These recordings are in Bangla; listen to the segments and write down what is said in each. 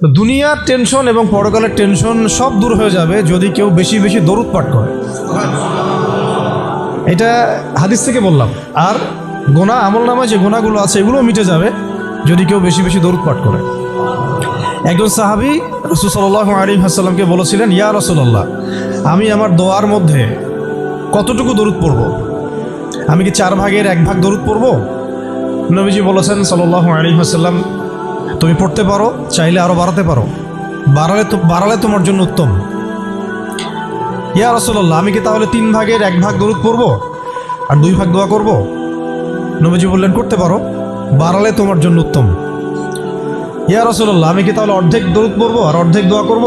তো দুনিয়ার টেনশন এবং পরকালের টেনশন সব দূর হয়ে যাবে যদি কেউ বেশি বেশি দরুদ পাঠ করে। এটা হাদিস থেকে বললাম। আর গোনা, আমলনামায় যে গোনাগুলো আছে এগুলোও মিটে যাবে যদি কেউ বেশি বেশি দরুদ পাঠ করে। একজন সাহাবী রাসূল সাল্লাল্লাহু আলাইহি ওয়াসাল্লামকে বলেছিলেন, ইয়া রাসূলুল্লাহ, আমি আমার দোয়ার মধ্যে কতটুকু দরুদ পড়ব? আমি কি 4 ভাগের 1 ভাগ দরুদ পড়ব? নবীজি বলেছেন সাল্লাল্লাহু আলাইহি ওয়াসাল্লাম, তুমি পড়তে পারো, চাইলে আরও বাড়াতে পারো, বাড়ালে তোমার জন্য উত্তম। ইয়া রাসূলুল্লাহ, আমি কি তাহলে 3 ভাগের 1 ভাগ দরুদ পড়ব আর 2 ভাগ দোয়া করব? নবীজি বললেন, করতে পারো, বাড়ালে তোমার জন্য উত্তম। ইয়া রাসূলুল্লাহ, আমি কি তাহলে অর্ধেক দরুদ পড়ব আর অর্ধেক দোয়া করব?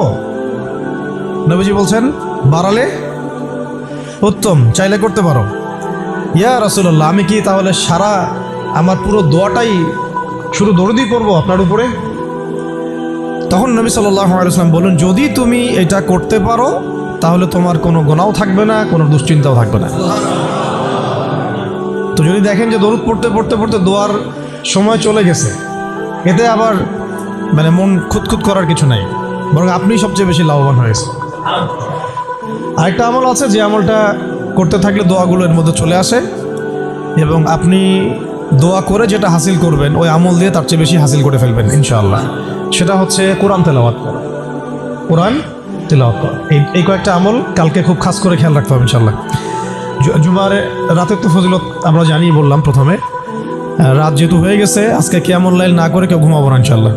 নবীজি বলছেন, বাড়ালে উত্তম, চাইলে করতে পারো। ইয়া রাসূলুল্লাহ, আমি কি তাহলে সারা আমার পুরো দোয়াটাই শুধু দরুদই করব আপনার উপরে? তখন নবী সাল্লাল্লাহু আলাইহি ওয়াসাল্লাম বললেন, যদি তুমি এটা করতে পারো তাহলে তোমার কোনো গুনাহও থাকবে না, কোনো দুশ্চিন্তাও থাকবে না। তো যদি দেখেন যে দরুদ পড়তে পড়তে পড়তে দোয়ার সময় চলে গেছে, এতে আবার মানে মন খুঁতখুত করার কিছু নাই, বরং আপনি সবচেয়ে বেশি লাভবান হয়েছে। আরেকটা আমল আছে যে আমলটা করতে থাকলে দোয়াগুলো এর মধ্যে চলে আসে এবং আপনি দোয়া করে যেটা হাসিল করবেন ওই আমল দিয়ে তার চেয়ে বেশি হাসিল করে ফেলবেন ইনশাআল্লাহ। সেটা হচ্ছে কোরআন তেলাওয়াত করা। কোরআন তেলাওয়াত করা, এই কয়েকটা আমল কালকে খুব খাস করে খেয়াল রাখতে হবে ইনশাআল্লাহ। জুমার রাতের তো ফজিলত আমরা জানিয়ে বললাম প্রথমে। রাত যেহেতু হয়ে গেছে, আজকে কিয়ামুল লাইল না করে কেউ ঘুমাবো না ইনশাআল্লাহ।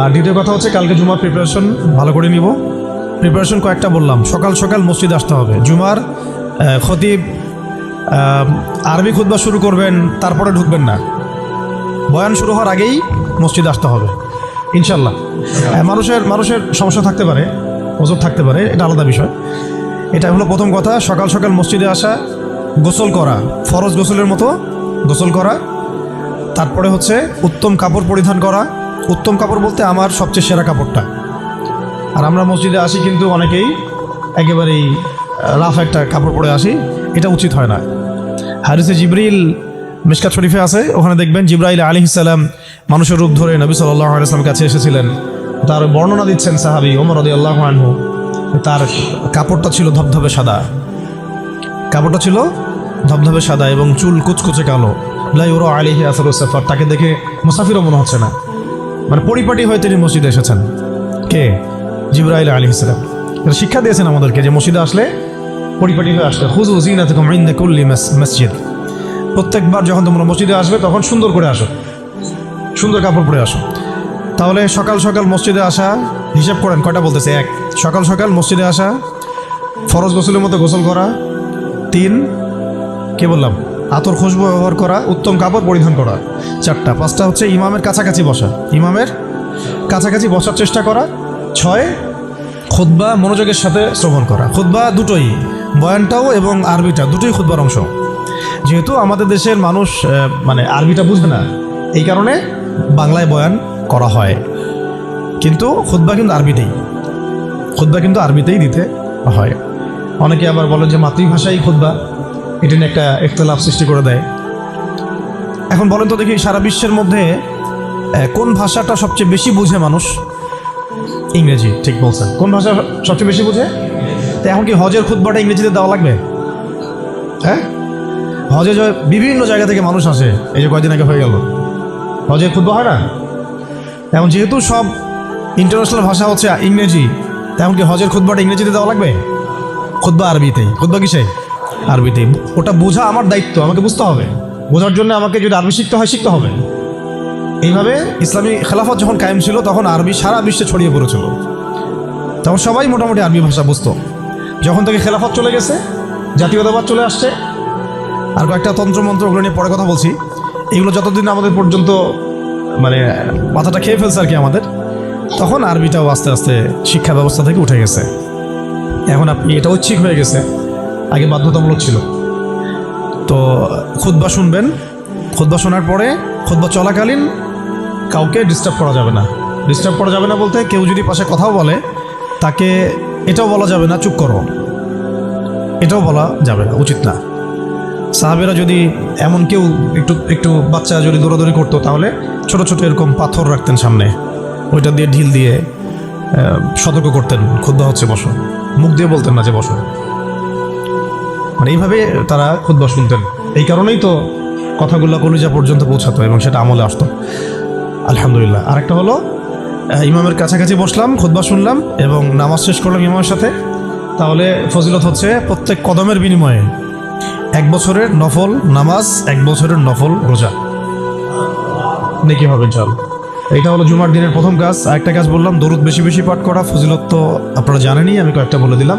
আর দ্বিতীয় কথা হচ্ছে কালকে জুমার প্রিপারেশন ভালো করে নিব। প্রিপারেশন কয়েকটা বললাম। সকাল সকাল মসজিদে আসতে হবে। জুমার খতিব আরবি খুতবা শুরু করবেন, তারপরে ঢুকবেন না, বয়ান শুরু হওয়ার আগেই মসজিদে আসতে হবে ইনশাআল্লাহ। মানুষের সমস্যা থাকতে পারে, ওজর থাকতে পারে, এটা আলাদা বিষয়। এটা হলো প্রথম কথা। সকাল সকাল মসজিদে আসা, গোসল করা, ফরজ গোসলের মতো গোসল করা, তারপরে হচ্ছে উত্তম কাপড় পরিধান করা। উত্তম কাপড় বলতে আমার সবচেয়ে সেরা কাপড়টা। আর আমরা মসজিদে আসি কিন্তু অনেকেই একেবারেই রাফ একটা কাপড় পরে আসি, এটা উচিত হয় না। হাদিসে জিবরিল মিশকাত শরীফে আছে, ওখানে দেখবেন জিবরাইল আলাইহিস সালাম মানুষের রূপ ধরে নবী সাল্লাল্লাহু আলাইহি ওয়াসাল্লামের কাছে এসেছিলেন। তার বর্ণনা দিচ্ছেন সাহাবী ওমর রাদিয়াল্লাহু আনহু। তার কাপড়টা ছিল ধবধবে সাদা, কাপড়টা ছিল ধবধবে সাদা এবং চুল কুচকুচে কালো। লা ইউরা আলাইহি আসারুস সাফার, তাকে দেখে মুসাফিরও মনে হচ্ছে না, মানে পরিপাটি হয়ে তিনি মসজিদে এসেছেন। কে? জিবরাইল আলাইহিস সালাম। এটা শিক্ষা দিয়েছেন আমাদেরকে যে মসজিদে আসলে পরিপাটি হয়ে আসলে খুযু যিনাতাকুম ইনদা কুল্লি মসজিদ। প্রত্যেকবার যখন তোমরা মসজিদে আসবে তখন সুন্দর করে আসো, সুন্দর কাপড় পরে আসো। তাহলে সকাল সকাল মসজিদে আসা, হিসাব করেন কয়টা বলতেছে। 1, সকাল সকাল মসজিদে আসা, ফরজ গোসলের মতো গোসল করা। 3, কে বললাম, আতর খুশবু ব্যবহার করা, উত্তম কাপড় পরিধান করা। 4টা। 5টা হচ্ছে ইমামের কাছাকাছি বসা, ইমামের কাছাকাছি বসার চেষ্টা করা। 6, খুতবা মনোযোগের সাথে শ্রবণ করা। খুতবা দুটোই, বয়ানটাও এবং আরবিটা দুটোই খুতবার অংশ। যেহেতু আমাদের দেশের মানুষ মানে আরবিটা বুঝবে না, এই কারণে বাংলায় বয়ান করা হয়, কিন্তু খুতবা কিন্তু আরবিতেই, খুতবা কিন্তু আরবিতেই দিতে হয়। অনেকে আবার বলেন যে মাতৃভাষাই খুতবা, এটা নিয়ে একটা ইখতিলাফ সৃষ্টি করে দেয়। এখন বলেন তো দেখি, সারা বিশ্বের মধ্যে কোন ভাষাটা সবচেয়ে বেশি বুঝে মানুষ? ইংরেজি। ঠিক বলছেন। কোন ভাষা সবচেয়ে বেশি বুঝে? তো এখন কি হজের খুতবাটা ইংরেজিতে দেওয়া লাগবে? হ্যাঁ, হজে বিভিন্ন জায়গা থেকে মানুষ আসে, এই যে কয়েকদিন আগে হয়ে গেল, হজের খুতবা হয় না? এখন যেহেতু সব ইন্টারন্যাশনাল ভাষা হচ্ছে ইংরেজি, তেমন কি হজের খুতবাটা ইংরেজিতে দেওয়া লাগবে? খুতবা আরবিতেই। খুতবা কিসে? আরবিতেই। ওটা বোঝা আমার দায়িত্ব, আমাকে বুঝতে হবে। বোঝার জন্য আমাকে যদি আরবি শিখতে হয়, শিখতে হবে। এইভাবে ইসলামী খেলাফত যখন কায়েম ছিল তখন আরবি সারা বিশ্বে ছড়িয়ে পড়েছিল, তখন সবাই মোটামুটি আরবি ভাষা বুঝতো। যখন থেকে খেলাফত চলে গেছে, জাতীয়তাবাদ চলে আসছে, আর কয়েকটা তন্ত্রমন্ত্র, ওগুলো নিয়ে পরে কথা বলছি, এগুলো যতদিন আমাদের পর্যন্ত মানে মাথাটা খেয়ে ফেলছে আর কি আমাদের, তখন আরবিটাও আস্তে আস্তে শিক্ষা ব্যবস্থা থেকে উঠে গেছে। এখন আপনি এটা ঐচ্ছিক হয়ে গেছে, আগে বাধ্যতামূলক ছিল। তো খুতবা শুনবেন, খুতবা শোনার পরে খুতবা চলাকালীন কাউকে ডিস্টার্ব করা যাবে না। ডিস্টার্ব করা যাবে না বলতে, কেউ যদি পাশে কথাও বলে তাকে এটাও বলা যাবে না চুপ করো, এটাও বলা যাবে না, উচিত না। সাহাবেরা যদি এমন কেউ একটু বাচ্চা যদি দৌড়াদৌড়ি করতো, তাহলে ছোট ছোট এরকম পাথর রাখতেন সামনে, ওইটা দিয়ে ঢিল দিয়ে সতর্ক করতেন, খুতবা হচ্ছে বসো, মুখ দিয়ে বলতেন না যে বসো। মানে এইভাবে তারা খুতবা শুনতেন। এই কারণেই তো কথাগুলো কলিজা পর্যন্ত পৌঁছাতো এবং সেটা আমলে আসতো। আলহামদুলিল্লাহ। আরেকটা হলো ইমামের কাছাকাছি বসলাম, খুতবা শুনলাম এবং নামাজ শেষ করলাম ইমামের সাথে, তাহলে ফজিলত হচ্ছে প্রত্যেক কদমের বিনিময়ে 1 বছরের নফল নামাজ, 1 বছরের নফল রোজা নেকি হবে ইনশাআল্লাহ। এইটা হলো জুমার দিনের প্রথম কাজ। আরেকটা কাজ বললাম, দরুদ বেশি বেশি পাঠ করা। ফজিলত তো আপনারা জানেনই, আমি কয়েকটা বলে দিলাম।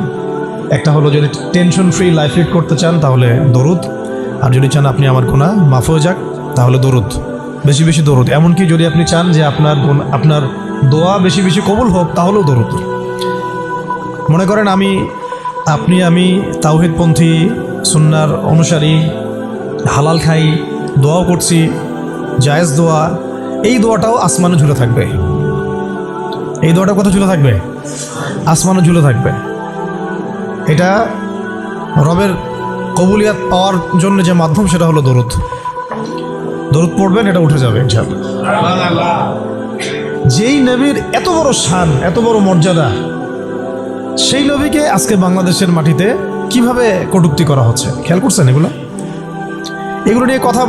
একটা হলো যদি টেনশন ফ্রি লাইফ লিড করতে চান তাহলে দরুদ, আর যদি চান আপনি আমার গুনাহ মাফ হয়ে যাক তাহলে দরুদ, বেশি বেশি দরুদ। এমনকি যদি আপনি চান যে আপনার দোয়া বেশি বেশি কবুল হোক তাহলেও দরুদ। মনে করেন আমি তাওহীদপন্থী, সুন্নাহর অনুসারী, হালাল খাই, দোয়াও করছি, জায়েজ দোয়া, এই দোয়াটাও আসমানে ঝুলে থাকবে। এই দোয়াটা কোথায় ঝুলে থাকবে? আসমানে ঝুলে থাকবে। এটা রবের কবুলিয়াত পাওয়ার জন্য যে মাধ্যম সেটা হলো দরুদ। দরুদ পড়বেন, এটা উঠে যাবে ইনশাআল্লাহ। যেই নবীর এত বড় শান, এত বড় মর্যাদা, সেই নবীকে আজকে বাংলাদেশের মাটিতে কিভাবে কটূক্তি করা হচ্ছে খেয়াল করছেন? এগুলো নিয়ে কথা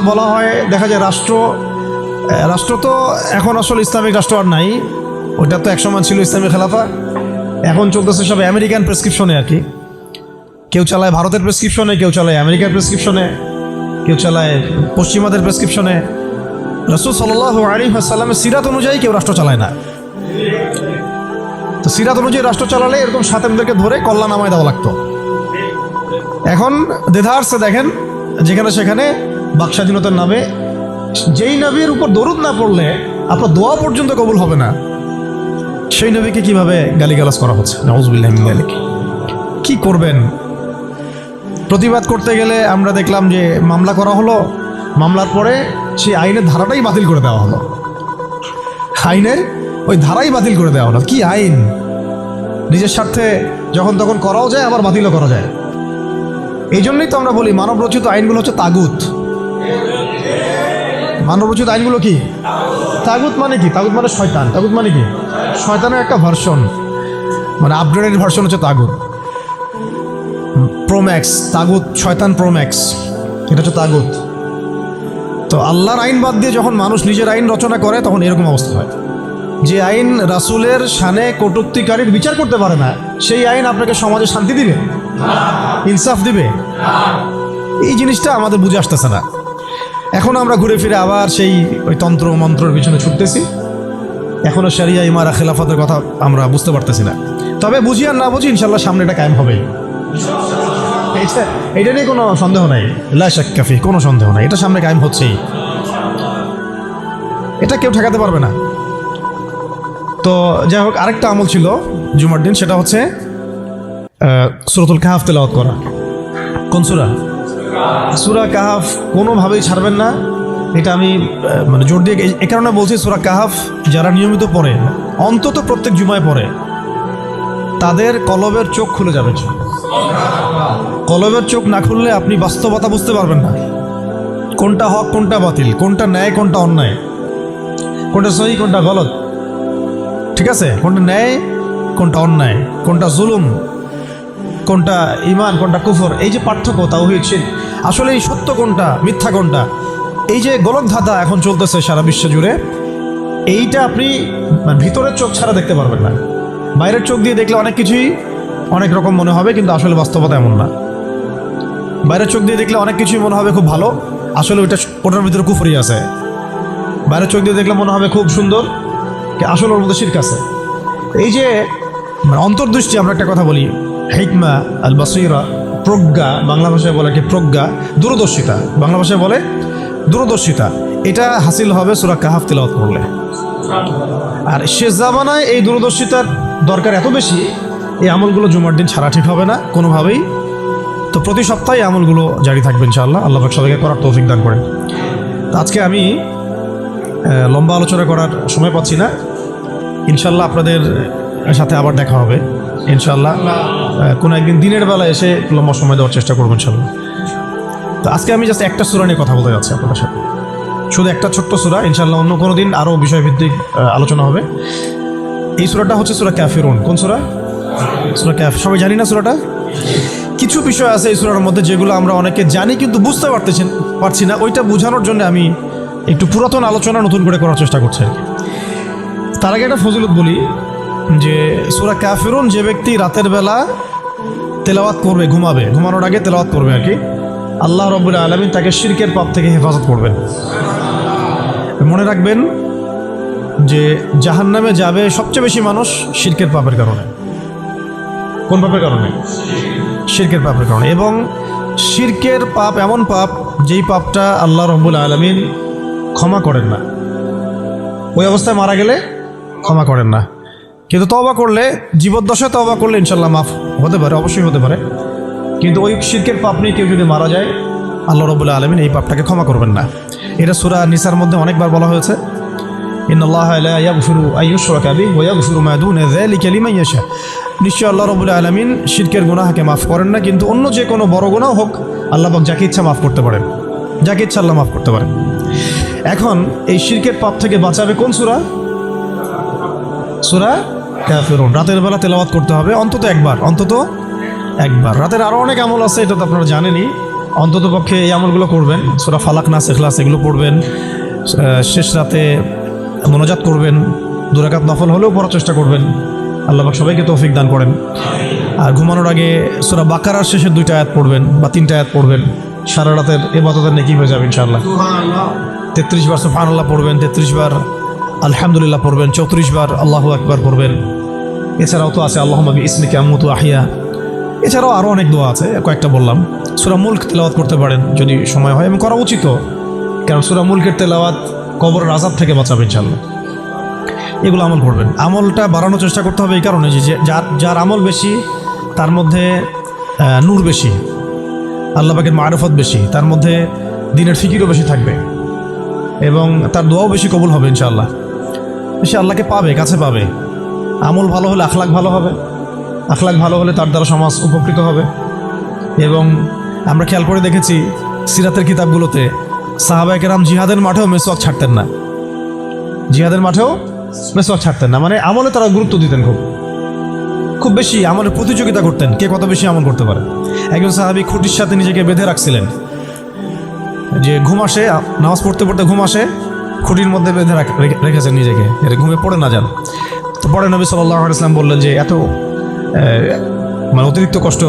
বলা হয়। দেখা যায় রাষ্ট্র তো এখন আসলে ইসলামিক রাষ্ট্র আর নাই। ওইটা তো একসময় ছিল ইসলামিক খেলাফা, এখন চলতেছে সব আমেরিকান প্রেসক্রিপশনে আর কি। কেউ চালায় ভারতের প্রেসক্রিপশনে, কেউ চালায় আমেরিকার প্রেসক্রিপশনে, কেউ চালায় পশ্চিমাদের প্রেসক্রিপশনে। রাসূল সাল্লাল্লাহু আলাইহি ওয়াসাল্লামের সিরাত অনুযায়ী কেউ রাষ্ট্র চালায় না। তো সিরাত অনুযায়ী রাষ্ট্র চালালে এরকম সাতেমদেরকে ধরে কল্লা নামায় দেওয়া লাগতো। এখন দেধারসে দেখেন যেখানে সেখানে বাক স্বাধীনতার নামে যেই নবীর উপর দরুদ না পড়লে আপনার দোয়া পর্যন্ত কবুল হবে না, সেই নবীকে কিভাবে গালিগালাজ করা হচ্ছে। নাউযুবিল্লাহি মিন যালিক। কি করবেন? প্রতিবাদ করতে গেলে আমরা দেখলাম যে মামলা করা হলো, মামলার পরে সেই আইনের ধারাটাই বাতিল করে দেওয়া হলো। আইনের ওই ধারাই বাতিল করে দেওয়া হলো। কি আইন! নিজের স্বার্থে যখন তখন করাও যায়, আবার বাতিলও করা যায়। এই জন্যই তো আমরা বলি মানব রচিত আইনগুলো হচ্ছে তাগুত। মানব রচিত আইনগুলো কি? তাগুত মানে কি? তাগুত মানে শয়তান। তাগুত মানে কি? শয়তানের একটা ভার্সন, মানে আপগ্রেডেড ভার্সন হচ্ছে তাগুত। প্রোম্যাক্স তাগুত, শয়তান প্রোম্যাক্স, এটা হচ্ছে তাগুত। তো আল্লাহর আইন বাদ দিয়ে যখন মানুষ নিজের আইন রচনা করে তখন এরকম অবস্থা হয়। যে আইন রাসূলের শানে কটূক্তিকারীর বিচার করতে পারে না, সেই আইন আপনাকে সমাজে শান্তি দিবে, ইনসাফ দিবে? এই জিনিসটা আমাদের বুঝে আসতেছে না। এখন আমরা ঘুরে ফিরে আবার সেই ওই তন্ত্র মন্ত্রের পিছনে ছুটতেছি। এখনো শরিয়া ইমারা খেলাফতের কথা আমরা বুঝতে পারতেছি না। তবে বুঝি আর না বুঝি ইনশাল্লাহ সামনে এটা কায়েম হবে। এটা নিয়ে কোনো সন্দেহ নাই, লা শাক্কা ফি, কোনো সন্দেহ নাই, এটা সামনে কায়েম হচ্ছেই, এটা কেউ ঠেকাতে পারবে না। তো যাই হোক, আরেকটা আমল ছিল জুমার দিন, সেটা হচ্ছে সূরাতুল কাহাফ তেলাওয়াত করা। কোন সূরা? সূরা কাহাফ কোনোভাবেই ছাড়বেন না। এটা আমি মানে জোর দিয়ে এই কারণে বলছি, সূরা কাহাফ যারা নিয়মিত পড়ে, অন্তত প্রত্যেক জুমায় পড়ে, তাদের কলবের চোখ খুলে যাবে। কলবের চোখ না খুললে আপনি বাস্তবতা বুঝতে পারবেন না, কোনটা হক কোনটা বাতিল, কোনটা ন্যায় কোনটা অন্যায়, কোনটা সহি কোনটা গলত, ঠিক আছে? কোনটা ন্যায় কোনটা অন্যায়, কোনটা জুলুম কোনটা ঈমান কোনটা কুফর, এই যে পার্থক্য তাওহীদ শিরক, আসলে এই সত্য কোনটা মিথ্যা কোনটা, এই যে গোলকধাঁধা এখন চলতেছে সারা বিশ্ব জুড়ে, এইটা আপনি ভিতরের চোখ ছাড়া দেখতে পারবেন না। বাইরের চোখ দিয়ে দেখলে অনেক কিছুই অনেক রকম মনে হবে, কিন্তু আসলে বাস্তবতা এমন না। বাইরের চোখ দিয়ে দেখলে অনেক কিছুই মনে হবে খুব ভালো, আসলে ওটার ভিতরে কুফরি আছে। বাইরের চোখ দিয়ে দেখলে মনে হবে খুব সুন্দর, আসলে ওর মধ্যে শিরক আছে। এই যে অন্তর্দৃষ্টি, আমরা একটা কথা বলি হিকমা আল বাসীরা, প্রজ্ঞা, বাংলা ভাষায় বলে কি প্রজ্ঞা, দূরদর্শিতা, বাংলা ভাষায় বলে দূরদর্শিতা, এটা হাসিল হবে সূরা কাহাফ তিলাওয়াত করলে। আর শেষ জামানায় এই দূরদর্শিতার দরকার এত বেশি, এই আমলগুলো জুমার দিন ছাড়া ঠিক হবে না কোনোভাবেই। তো প্রতি সপ্তাহে আমলগুলো জারি থাকবে ইনশাআল্লাহ। আল্লাহ পাক সবাইকে করার তৌফিক দান করেন। তো আজকে আমি লম্বা আলোচনা করার সময় পাচ্ছি না, ইনশাআল্লাহ আপনাদের সাথে আবার দেখা হবে ইনশাআল্লাহ। কোনো একদিন দিনের বেলা এসে লম্বা সময় দেওয়ার চেষ্টা করবো ইনশাআল্লাহ। তো আজকে আমি জাস্ট একটা সূরা নিয়ে কথা বলতে যাচ্ছি আপনাদের সাথে। শুধু একটা ছোট্ট সূরা, ইনশাআল্লাহ অন্য কোনো দিন আরও বিষয়ভিত্তিক আলোচনা হবে। এই সূরাটা হচ্ছে সূরা কাফিরুন। কোন সূরা? সূরা কাফ। সবাই জানি না সূরাটা? কিছু বিষয় আছে এই সূরার মধ্যে যেগুলো আমরা অনেকে জানি কিন্তু বুঝতে পারছি না। ওইটা বোঝানোর জন্য আমি একটু পুরাতন আলোচনা নতুন করে করার চেষ্টা করছি আর কি। তার আগে একটা ফজিলত বলি যে সূরা কাফিরুন যে ব্যক্তি রাতের বেলা তেলাওয়াত করবে, ঘুমানোর আগে তেলাওয়াত করবে আর কি, আল্লাহ রাব্বুল আলামিন তাকে শিরকের পাপ থেকে হেফাজত করবেন। মনে রাখবেন যে জাহান্নামে যাবে সবচেয়ে বেশি মানুষ শিরকের পাপের কারণে। কোন পাপের কারণে? শিরকের পাপের কারণে। এবং শিরকের পাপ এমন পাপ যেই পাপটা আল্লাহ রাব্বুল আলামিন ক্ষমা করেন না, ওই অবস্থায় মারা গেলে ক্ষমা করেন না। কিন্তু তওবা করলে, জীবদ্দশায় তওবা করলে ইনশাল্লাহ মাফ হতে পারে, অবশ্যই হতে পারে। কিন্তু ওই শিরকের পাপ নিয়ে কেউ যদি মারা যায়, আল্লাহ রাব্বুল আলামিন এই পাপটাকে ক্ষমা করবেন না। এটা সূরা নিসার মধ্যে অনেকবার বলা হয়েছে, ইন্নাল্লাহা লা ইয়াগফিরু আন ইউশরাকা বিহি ওয়া ইয়াগফিরু মা দুনা যালিকা লিমান ইয়াশা। নিশ্চয় আল্লাহ রাব্বুল আলামিন শিরকের গুনাহকে মাফ করেন না, কিন্তু অন্য যে কোনো বড় গুনাহ হোক আল্লাহ পাক যাকে ইচ্ছা মাফ করতে পারেন, যাকে ইচ্ছা আল্লাহ মাফ করতে পারেন। এখন এই শিরকের পাপ থেকে বাঁচাবে কোন সূরা? সূরা কাফিরুন। রাতের বেলা তেলাওয়াত করতে হবে অন্তত একবার, রাতের আরও অনেক আমল আছে, এটা তো আপনারা জানেনই। অন্তত পক্ষে এই আমলগুলো করবেন। সূরা ফালাক, নাস, ইখলাস এগুলো পড়বেন। শেষ রাতে মোনাজাত করবেন, 2 রাকাত নফল হলেও পড়ার চেষ্টা করবেন। আল্লাহ পাক সবাইকে তৌফিক দান করেন। আর ঘুমানোর আগে সূরা বাকারার শেষের 2টা আয়াত পড়বেন বা 3টা আয়াত পড়বেন। সারা রাতের ইবাদতের নেকি হয়ে যাবে ইনশাআল্লাহ। 33 বার সুবহানাল্লাহ পড়বেন, 33 বার আলহামদুলিল্লাহ পড়বেন, 34 বার আল্লাহু আকবার পড়বেন। এছাড়াও তো আছে আল্লাহুম্মা বিইসমিকা আমুতু আহইয়া। এছাড়াও আরও অনেক দোয়া আছে, কয়েকটা বললাম। সূরা মুলক তেলাওয়াত করতে পারেন যদি সময় হয়, এবং করা উচিত, কারণ সূরা মুলকের তেলাওয়াত কবরের আযাব থেকে বাঁচাবে ইনশাআল্লাহ। এগুলো আমল করবেন। আমলটা বাড়ানোর চেষ্টা করতে হবে এই কারণে যে যার আমল বেশি তার মধ্যে নূর বেশি, আল্লাহ পাকের মারিফত বেশি, তার মধ্যে দিনের ফিকিরও বেশি থাকবে এবং তার দোয়াও বেশি কবুল হবে ইনশাআল্লাহ। সে আল্লাহকে পাবে, কাছে পাবে। আমল ভালো হলে আখলাক ভালো হবে, আখলাক ভালো হলে তার দ্বারা সমাজ উপকৃত হবে। এবং আমরা খেয়াল করে দেখেছি সিরাতের কিতাবগুলোতে সাহাবায়ে কেরাম জিহাদের মাঠেও মেসওয়াক ছাড়তেন না, মানে আমলে তারা গুরুত্ব দিতেন, খুব বেশি আমলের প্রতিযোগিতা করতেন, কে কত বেশি আমল করতে পারে। একজন সাহাবী খুঁটির সাথে নিজেকে বেঁধে রাখছিলেন, যে ঘুম আসে, নামাজ পড়তে পড়তে ঘুম আসে, খুঁটির মধ্যে বেঁধে রেখেছেন নিজেকে, এর ঘুমে পড়ে না যান। তো পরে নবী সাল্লাল্লাহু আলাইহি ওয়াসাল্লাম বললেন যে এত মানে অতিরিক্ত কষ্ট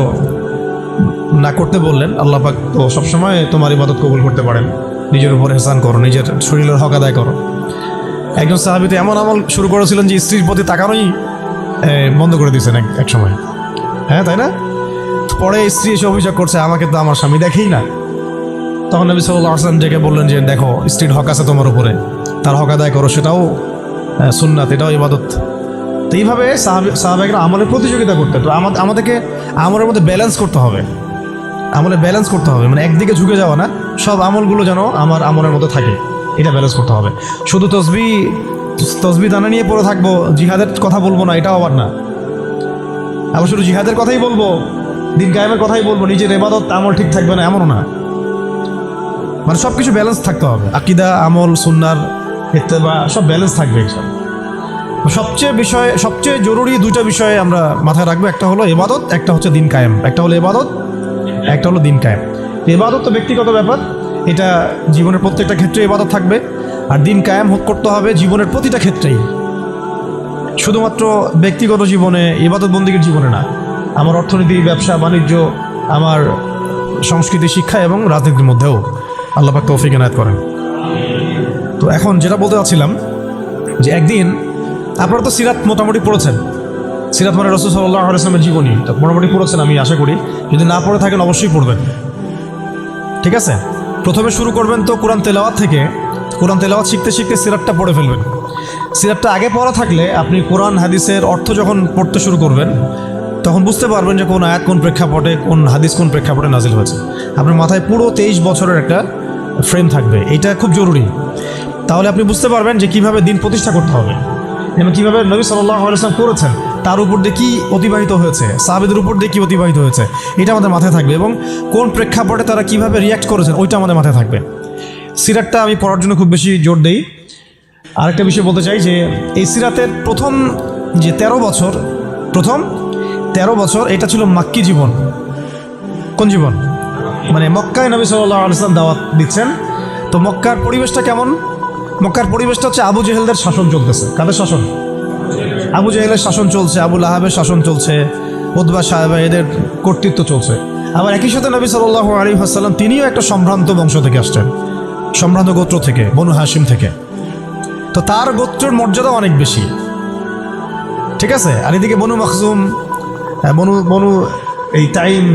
না করতে বললেন। আল্লাহ পাক তো সবসময় তোমার ইবাদত কবুল করতে পারেন, নিজের উপর ইহসান করো, নিজের শরীরের হক আদায় করো। একজন সাহাবী তো এমন আমল শুরু করেছিলেন যে স্ত্রীর প্রতি তাকানোই বন্ধ করে দিয়েছেন এক সময়, হ্যাঁ তাই না? পরে স্ত্রী এসে অভিযোগ করছে, আমাকে তো আমার স্বামী দেখেই না। তখন নবী সাল্লাল্লাহু আলাইহি ওয়াসাল্লাম ডেকে বললেন যে দেখো, স্ত্রীর হক আছে তোমার উপরে, তার হক আদায় করো, সেটাও সুন্নাত, এটাও ইবাদত। তো এইভাবে সাহাবায়েরা আমলের প্রতিযোগিতা করতে। তো আমাদেরকে আমলের মধ্যে ব্যালেন্স করতে হবে, মানে একদিকে ঝুঁকে যাওয়া না, সব আমলগুলো যেন আমার আমলের মধ্যে থাকে, এটা ব্যালেন্স করতে হবে। শুধু তসবি দানা নিয়ে পড়ে থাকবো, জিহাদের কথা বলবো না, এটাও আবার না। আবার শুধু জিহাদের কথাই বলবো, দিন কায়েমের কথাই বলবো, নিজের ইবাদত আমল ঠিক থাকবে না, এমনও না। মানে সব কিছু ব্যালেন্স থাকতে হবে, আকীদা, আমল, সুন্নাহর ইত্তেবা সব ব্যালেন্স থাকবে ইনশাআল্লাহ। সবচেয়ে জরুরি 2টা বিষয়ে আমরা মাথায় রাখবো, একটা হলো ইবাদত, একটা হচ্ছে দিন কায়েম। ইবাদত তো ব্যক্তিগত ব্যাপার, এটা জীবনের প্রত্যেকটা ক্ষেত্রে ইবাদত থাকবে। আর দিন কায়েম করতে হবে জীবনের প্রতিটা ক্ষেত্রেই, শুধুমাত্র ব্যক্তিগত জীবনে, ইবাদত বন্দেগীর জীবনে না, আমার অর্থনীতি, ব্যবসা বাণিজ্য, আমার সংস্কৃতি, শিক্ষা এবং রাজনীতির মধ্যেও আল্লাহ পাক তৌফিক এনায়েত করেন। তো এখন যেটা বলতে চাচ্ছিলাম যে একদিন আপনারা তো সিরাত মোটামুটি পড়েছেন, সিরাত মানে রাসূল সাল্লাল্লাহু আলাইহি ওয়াসাল্লামের জীবনী মোটামুটি পড়েছেন, আমি আশা করি। যদি না পড়ে থাকেন অবশ্যই পড়বেন, ঠিক আছে? প্রথমে শুরু করবেন তো কোরআন তেলাওয়াত থেকে। কোরআন তেলাওয়াত শিখতে শিখতে সিরাতটা পড়ে ফেলবেন। সিরাতটা আগে পড়া থাকলে আপনি কোরআন হাদিসের অর্থ যখন পড়তে শুরু করবেন তখন বুঝতে পারবেন যে কোন আয়াত কোন প্রেক্ষাপটে, কোন হাদিস কোন প্রেক্ষাপটে নাজিল হয়েছে। আপনার মাথায় পুরো 23 বছরের একটা ফ্রেম থাকবে, এটা খুব জরুরি। তাহলে আপনি বুঝতে পারবেন যে কিভাবে দিন প্রতিষ্ঠা করতে হবে এবং কীভাবে নবী সাল্লাল্লাহু আলাইহি ওয়াসাল্লাম করেছেন, তার উপর দিয়ে কী অতিবাহিত হয়েছে, সাহাবীদের উপর দিয়ে কী অতিবাহিত হয়েছে, এটা আমাদের মাথায় থাকবে। এবং কোন প্রেক্ষাপটে তারা কীভাবে রিয়াক্ট করেছেন ওইটা আমাদের মাথায় থাকবে। সিরাতটা আমি পড়ার জন্য খুব বেশি জোর দেই। আরেকটা বিষয় বলতে চাই যে এই সিরাতের প্রথম যে 13 বছর, প্রথম 13 বছর এটা ছিল মাক্কি জীবন। কোন জীবন? মানে মক্কায় নবী সাল্লাল্লাহু আলাইহি ওয়াসাল্লাম দাওয়াত দিচ্ছেন। তো মক্কার পরিবেশটা কেমন? মক্কার পরিবেশটা হচ্ছে আবু জেহেলদের শাসন চলতেছে। কাদের শাসন? আবু জেহেলের শাসন চলছে, আবু লাহাবের শাসন চলছে, উতবা সাহেবা এদের কর্তৃত্ব চলছে। আবার একই সাথে নবী সাল্লাল্লাহু আলাইহি ওয়াসাল্লাম তিনিও একটা সম্ভ্রান্ত বংশ থেকে আসছেন, সম্ভ্রান্ত গোত্র থেকে, বনু হাশিম থেকে। তো তার গোত্রের মর্যাদা অনেক বেশি, ঠিক আছে। আর এদিকে বনু মাখজুম, বনু বনু এই তাইম,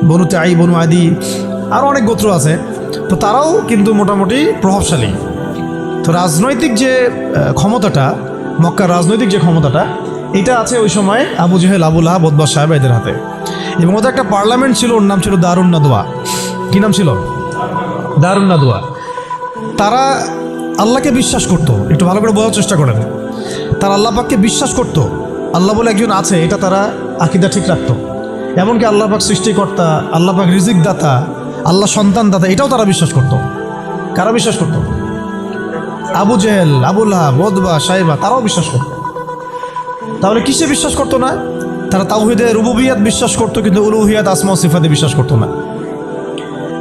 বনু তাই, বনু আদি, আরও অনেক গোত্র আছে। তো তারাও কিন্তু মোটামুটি প্রভাবশালী। তো রাজনৈতিক যে ক্ষমতাটা, মক্কার রাজনৈতিক যে ক্ষমতাটা, এটা আছে ওই সময় আবু জেহেল, আবু লাহাব, উতবা সাহেবা এদের হাতে। এবং ওদের একটা পার্লামেন্ট ছিল, ওর নাম ছিল দারুন নাদওয়া। কী নাম ছিল? দারুন নাদওয়া। তারা আল্লাহকে বিশ্বাস করতো, একটু ভালো করে বোঝার চেষ্টা করেন। তারা আল্লাহ পাককে বিশ্বাস করতো, আল্লাহ বলে একজন আছে, এটা তারা আকীদা ঠিক রাখতো। এমনকি আল্লাহ পাক সৃষ্টিকর্তা, আল্লাহ পাক রিজিক দাতা, আল্লাহ সন্তান দাতা, এটাও তারা বিশ্বাস করতো। কারা বিশ্বাস করতো? আবু জেহেল, আবু লাহাব, উতবা সাহেবা, তারাও বিশ্বাস করতো। তাহলে কিসে বিশ্বাস করতো না? তারা তাওহীদে রুবুবিয়াত বিশ্বাস করতো, কিন্তু উলুহিয়াত, আসমা ও সিফাতে বিশ্বাস করতো না।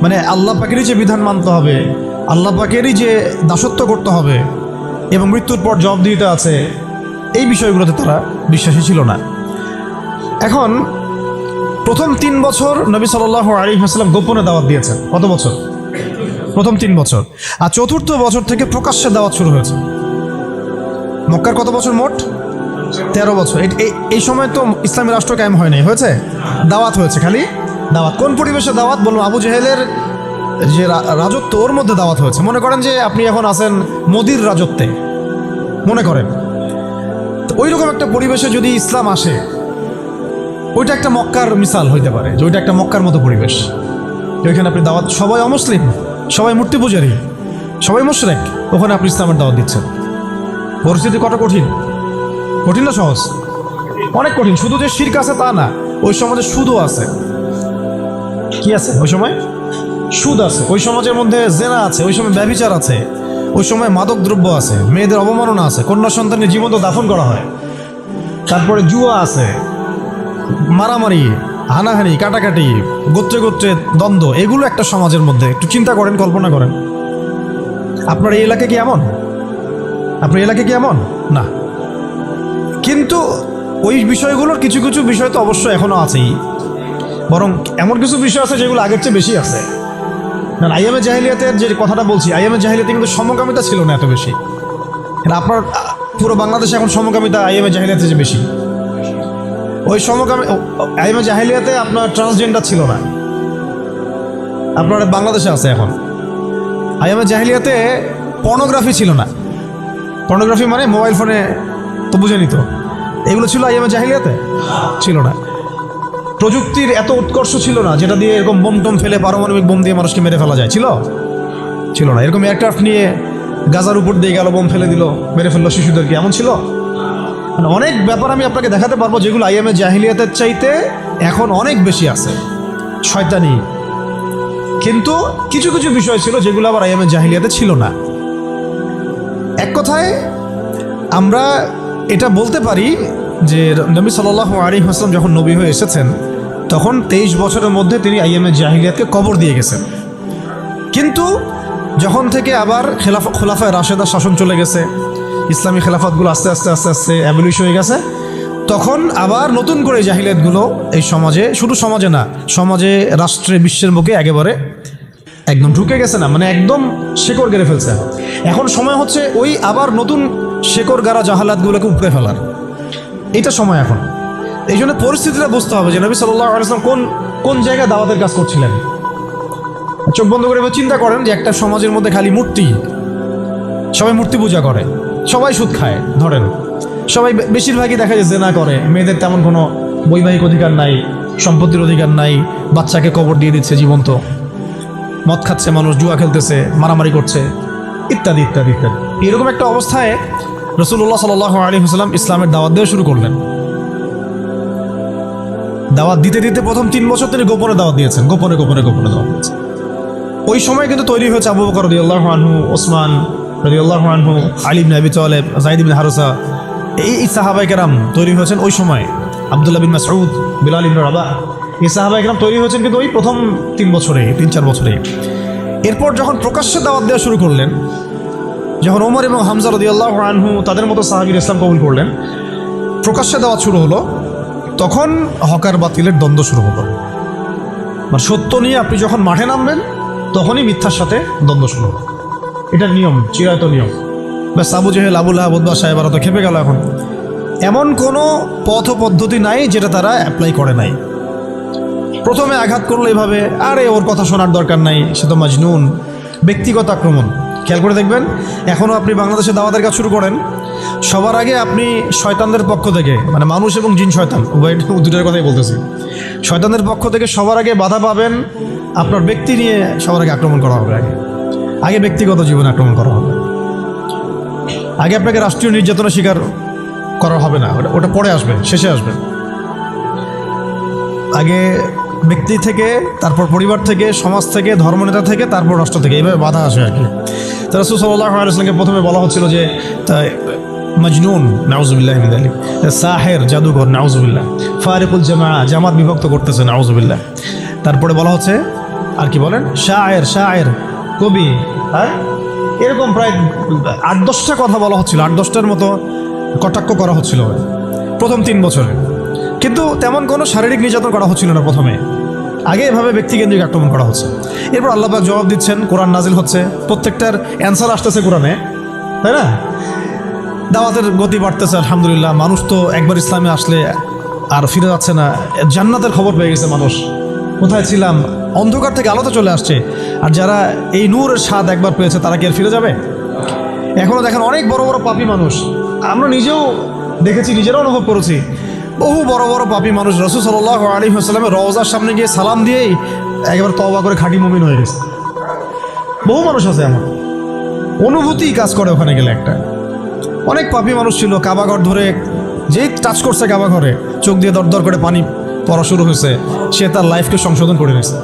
মানে আল্লাহ পাকেরই যে বিধান মানতে হবে, আল্লাহ পাকেরই যে দাসত্ব করতে হবে এবং মৃত্যুর পর জবাবদিহিতা আছে, এই বিষয়গুলোতে তারা বিশ্বাসী ছিল না। এখন প্রথম 3 বছর নবী সাল্লাল্লাহু আলাইহি ওয়াসাল্লাম গোপনে দাওয়াত দিয়েছেন। কত বছর? প্রথম 3 বছর। আর চতুর্থ বছর থেকে প্রকাশ্যে দাওয়াত শুরু হয়েছে। মক্কার কত বছর মোট? 13 বছর। এই সময় তো ইসলামী রাষ্ট্র কায়েম হয় নাই, হয়েছে দাওয়াত হয়েছে, খালি দাওয়াত। কোন পরিবেশে দাওয়াত? বলুন, আবু জেহেলের যে রাজত্ব, ওর মধ্যে দাওয়াত হয়েছে। মনে করেন যে আপনি এখন আছেন মোদির রাজত্বে, মনে করেন। তো ওই রকম একটা পরিবেশে যদি ইসলাম আসে, ওইটা একটা মক্কার মিসাল হইতে পারে, যে ওইটা একটা মক্কার মতো পরিবেশ। ওইখানে আপনি দাওয়াত, সবাই অমুসলিম, সবাই মূর্তি পূজারী, সবাই মুশরিক, ওখানে আপনি ইসলামের দাওয়াত দিচ্ছেন। পরিস্থিতি কত কঠিন! কঠিন না সহজ? অনেক কঠিন। শুধু যে শিরক আছে তা না, ওই সমাজে সুদও আছে। কি আছে ওই সময়? সুদ আছে। ওই সমাজের মধ্যে জেনা আছে, ওই সময় ব্যভিচার আছে, ওই সময় মাদক দ্রব্য আছে, মেয়েদের অবমাননা আছে, কন্যা সন্তানের জীবন্ত দাফন করা হয়, তারপরে জুয়া আছে, মারামারি, হানাহানি, কাটাকাটি, গোত্রে গোত্রে দ্বন্দ্ব, এগুলো একটা সমাজের মধ্যে। একটু চিন্তা করেন, কল্পনা করেন। আপনার এই এলাকা কি এমন? আপনার এলাকা কি এমন? না। কিন্তু ওই বিষয়গুলোর কিছু কিছু বিষয় তো অবশ্যই এখনও আছেই, বরং এমন কিছু বিষয় আছে যেগুলো আগের চেয়ে বেশি আছে। না, আইয়ামে জাহিলিয়াতের যে কথাটা বলছি, আইয়ামে জাহিলিয়াতে কিন্তু সমকামিতা ছিল না এত বেশি। আপনার পুরো বাংলাদেশে এখন সমকামিতা আইয়ামে জাহিলিয়াতে যে বেশি। ওই আইয়ামে জাহিলিয়াতে আপনার ট্রান্সজেন্ডার ছিল না, আপনার বাংলাদেশে আছে এখন। আইয়ামে জাহিলিয়াতে পর্নোগ্রাফি ছিল না। পর্নোগ্রাফি মানে মোবাইল ফোনে তো বুঝে নিত, এগুলো ছিল আইয়ামে জাহিলিয়াতে? ছিল না। প্রযুক্তির এত উৎকর্ষ ছিল না যেটা দিয়ে এরকম বোম টোম ফেলে, পারমাণবিক বোম দিয়ে মানুষকে মেরে ফেলা যায়, ছিল না। এরকম এয়ারক্রাফট নিয়ে গাজার উপর দিয়ে গেল, বোম ফেলে দিল, মেরে ফেললো শিশুদেরকে, এমন ছিল? মানে অনেক ব্যাপার আমি আপনাকে দেখাতে পারবো যেগুলো আইয়ামে জাহিলিয়াতের চাইতে এখন অনেক বেশি আছে, শয়তানি। কিন্তু কিছু কিছু বিষয় ছিল যেগুলো আবার আইয়ামে জাহিলিয়াতে ছিল না। এক কথায় আমরা এটা বলতে পারি যে নবী সাল্লাল্লাহু আলাইহি ওয়াসাল্লাম যখন নবী হয়ে এসেছেন, তখন 23 বছরের মধ্যে তিনি আইয়ামে জাহিলিয়াতকে কবর দিয়ে গেছেন। কিন্তু যখন থেকে আবার খোলাফায়ে রাশেদা শাসন চলে গেছে, ইসলামী খেলাফতগুলো আস্তে আস্তে আস্তে আস্তে অ্যাবলিশ হয়ে গেছে, তখন আবার নতুন করে জাহিলিয়াতগুলো এই সমাজে, শুধু সমাজে না, সমাজে, রাষ্ট্রে, বিশ্বের বুকে একেবারে একদম ঢুকে গেছে, না মানে একদম শেকড় গেড়ে ফেলছে। এখন সময় হচ্ছে ওই আবার নতুন শেকড় গাড়া জাহালাতগুলোকে উপড়ে ফেলার, এটা সময় এখন। এই জন্য পরিস্থিতিটা বুঝতে হবে যে নবী সাল্লাল্লাহু আলাইহি ওয়াসাল্লাম কোন জায়গায় দাওয়াতের কাজ করছিলেন। চোখ বন্ধ করে চিন্তা করেন যে একটা সমাজের মধ্যে খালি মূর্তি, সবাই মূর্তি পূজা করে, সবাই সুদ খায়, ধরেন সবাই, বেশিরভাগই দেখা যায় জেনা করে, মেয়েদের তেমন কোনো বৈবাহিক অধিকার নাই, সম্পত্তির অধিকার নাই, বাচ্চাকে কবর দিয়ে দিচ্ছে জীবন্ত, মদ খাচ্ছে মানুষ, জুয়া খেলতেছে, মারামারি করছে, ইত্যাদি ইত্যাদি ইত্যাদি। এরকম একটা অবস্থায় রাসূলুল্লাহ সাল্লাল্লাহু আলাইহি ওয়াসাল্লাম ইসলামের দাওয়াত দেওয়া শুরু করলেন। দাওয়াত দিতে দিতে প্রথম 3 বছর তিনি গোপনে দাওয়াত দিয়েছেন, গোপনে গোপনে গোপনে দাওয়াত দিয়েছেন। ওই সময় কিন্তু তৈরি হয়েছে আবু বকর রাদিয়াল্লাহু আনহু, ওসমান রাদিয়াল্লাহু আনহু, আলী ইবনে আবি তালেব, যায়েদ ইবনে হারসা, এই সাহাবায়ে কেরাম তৈরি হয়েছেন ওই সময়। আব্দুল্লাহ বিন মাসউদ, বিলাল ইবনে রাবাহ, এই সাহাবায়ে কেরাম তৈরি হয়েছেন কিন্তু ওই প্রথম 3-4 বছরে। এরপর যখন প্রকাশ্যে দাওয়াত দেওয়া শুরু করলেন, যখন ওমর এবং হামজা রাদিয়াল্লাহু আনহু তাদের মতো সাহাবীর ইসলাম কবুল করলেন, প্রকাশ্যে দাওয়াত শুরু হলো, তখন হকার বাতিলের দ্বন্দ্ব শুরু হলো। মানে সত্য নিয়ে আপনি যখন মাঠে নামবেন তখনই মিথ্যার সাথে দ্বন্দ্ব শুরু হলো। এটার নিয়ম, চিরায়ত নিয়ম। ব্যাস আবু জেহেল, আবু লাহাব, উতবা, সাহেবারা তো খেপে গেল। এখন এমন কোনো পথ পদ্ধতি নাই যেটা তারা অ্যাপ্লাই করে নাই। প্রথমে আঘাত করলো এভাবে, আরে ওর কথা শোনার দরকার নাই, সে তো মাজনুন। ব্যক্তিগত আক্রমণ খেয়াল করে দেখবেন, এখনও আপনি বাংলাদেশে দাওয়াতের কাজ শুরু করেন, সবার আগে আপনি শয়তানদের পক্ষ থেকে, মানে মানুষ এবং জিন শয়তান উভয়, দুটার কথাই বলতেছি, শয়তানদের পক্ষ থেকে সবার আগে বাধা পাবেন। আপনার ব্যক্তি নিয়ে সবার আগে আক্রমণ করা হবে। আগে ব্যক্তিগত জীবনে আক্রমণ করা হবে। আগে আপনাকে রাষ্ট্রীয় নির্যাতনের শিকার করা হবে না, ওটা পরে আসবে, শেষে আসবে। আগে ব্যক্তি থেকে, তারপর পরিবার থেকে, সমাজ থেকে, ধর্মনেতা থেকে, তারপর রাষ্ট্র থেকে, এইভাবে বাধা আসে আর কি। তো রাসূল সাল্লাল্লাহু আলাইহি ওয়াসাল্লামকে প্রথমে বলা হচ্ছিল যে মজনুন, নাউজুবিল্লাহ মিন যালিক, সাহের, জাদুঘর, নাউজুবিল্লাহ, ফারিকুল জামাত বিভক্ত করতেছে, নাউজুবিল্লাহ। তারপরে বলা হচ্ছে আর কি বলেন, শায়ের, কবি, হ্যাঁ, এরকম প্রায় 8-10টা কথা বলা হচ্ছিল, 8-10টার মতো কটাক্ষ করা হচ্ছিল প্রথম 3 বছরে। কিন্তু তেমন কোনো শারীরিক নির্যাতন করা হচ্ছিল না প্রথমে। আগে এভাবে ব্যক্তিকেন্দ্রিক আক্রমণ করা হচ্ছে। এরপর আল্লাহ পাক জবাব দিচ্ছেন, কোরআন নাজিল হচ্ছে, প্রত্যেকটার অ্যান্সার আসতেছে কোরআনে, তাই না? দাওয়াতের গতি বাড়তেছে, আলহামদুলিল্লাহ। মানুষ তো একবার ইসলামে আসলে আর ফিরে যাচ্ছে না। জান্নাতের খবর পেয়ে গেছে মানুষ। কোথায় ছিলাম, অন্ধকার থেকে আলোতে চলে আসছে। আর যারা এই নূরের স্বাদ একবার পেয়েছে তারা কি আর ফিরে যাবে? এখনও দেখেন অনেক বড় বড় পাপী মানুষ, আমরা নিজেও দেখেছি, নিজেরাও অনুভব করেছি, বহু বড় বড় পাপী মানুষ রাসূল সাল্লাল্লাহু আলাইহি ওয়াসাল্লামের রওজার সামনে গিয়ে সালাম দিয়েই একেবারে তওবা করে খাঁটি মুমিন হয়ে গেছে। বহু মানুষ আছে এমন, অনুভূতি কাজ করে ওখানে গেলে। একটা অনেক পাপী মানুষ ছিল, কাবাঘর ধরে যেই টাচ করছে কাবা ঘরে, চোখ দিয়ে দরদর করে পানি পড়া শুরু হয়েছে, সে তার লাইফকে সংশোধন করে নিয়েছে।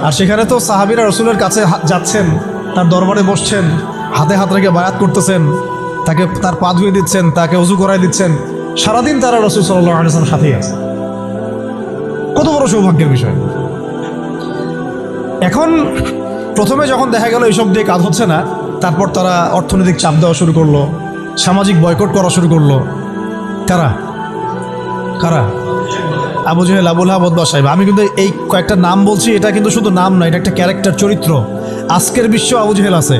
আর সেখানে তো সাহাবীরা রাসূলের কাছে যাচ্ছেন, তার দরবারে বসছেন, হাতে হাত রেখে বায়াত করতেছেন, তাকে তার পা ধুয়ে দিচ্ছেন, তাকে ওযু করাই দিচ্ছেন। সারাদিন তারা রাসূল সাল্লাল্লাহু আলাইহি ওয়াসাল্লামের সাথেই আছে। কত বড় সৌভাগ্যের বিষয়। এখন প্রথমে যখন দেখা গেল এইসব দিয়ে কাজ হচ্ছে না, তারপর তারা অর্থনৈতিক চাপ দেওয়া শুরু করলো, সামাজিক বয়কট করা শুরু করলো। কারা? আবু জেহেল, আবু লাহাব, উতবা, সাহেব। আমি কিন্তু এই কয়েকটা নাম বলছি, এটা কিন্তু শুধু নাম না, এটা একটা ক্যারেক্টার, চরিত্র। আজকের বিশ্ব আবু জেহেল আছে,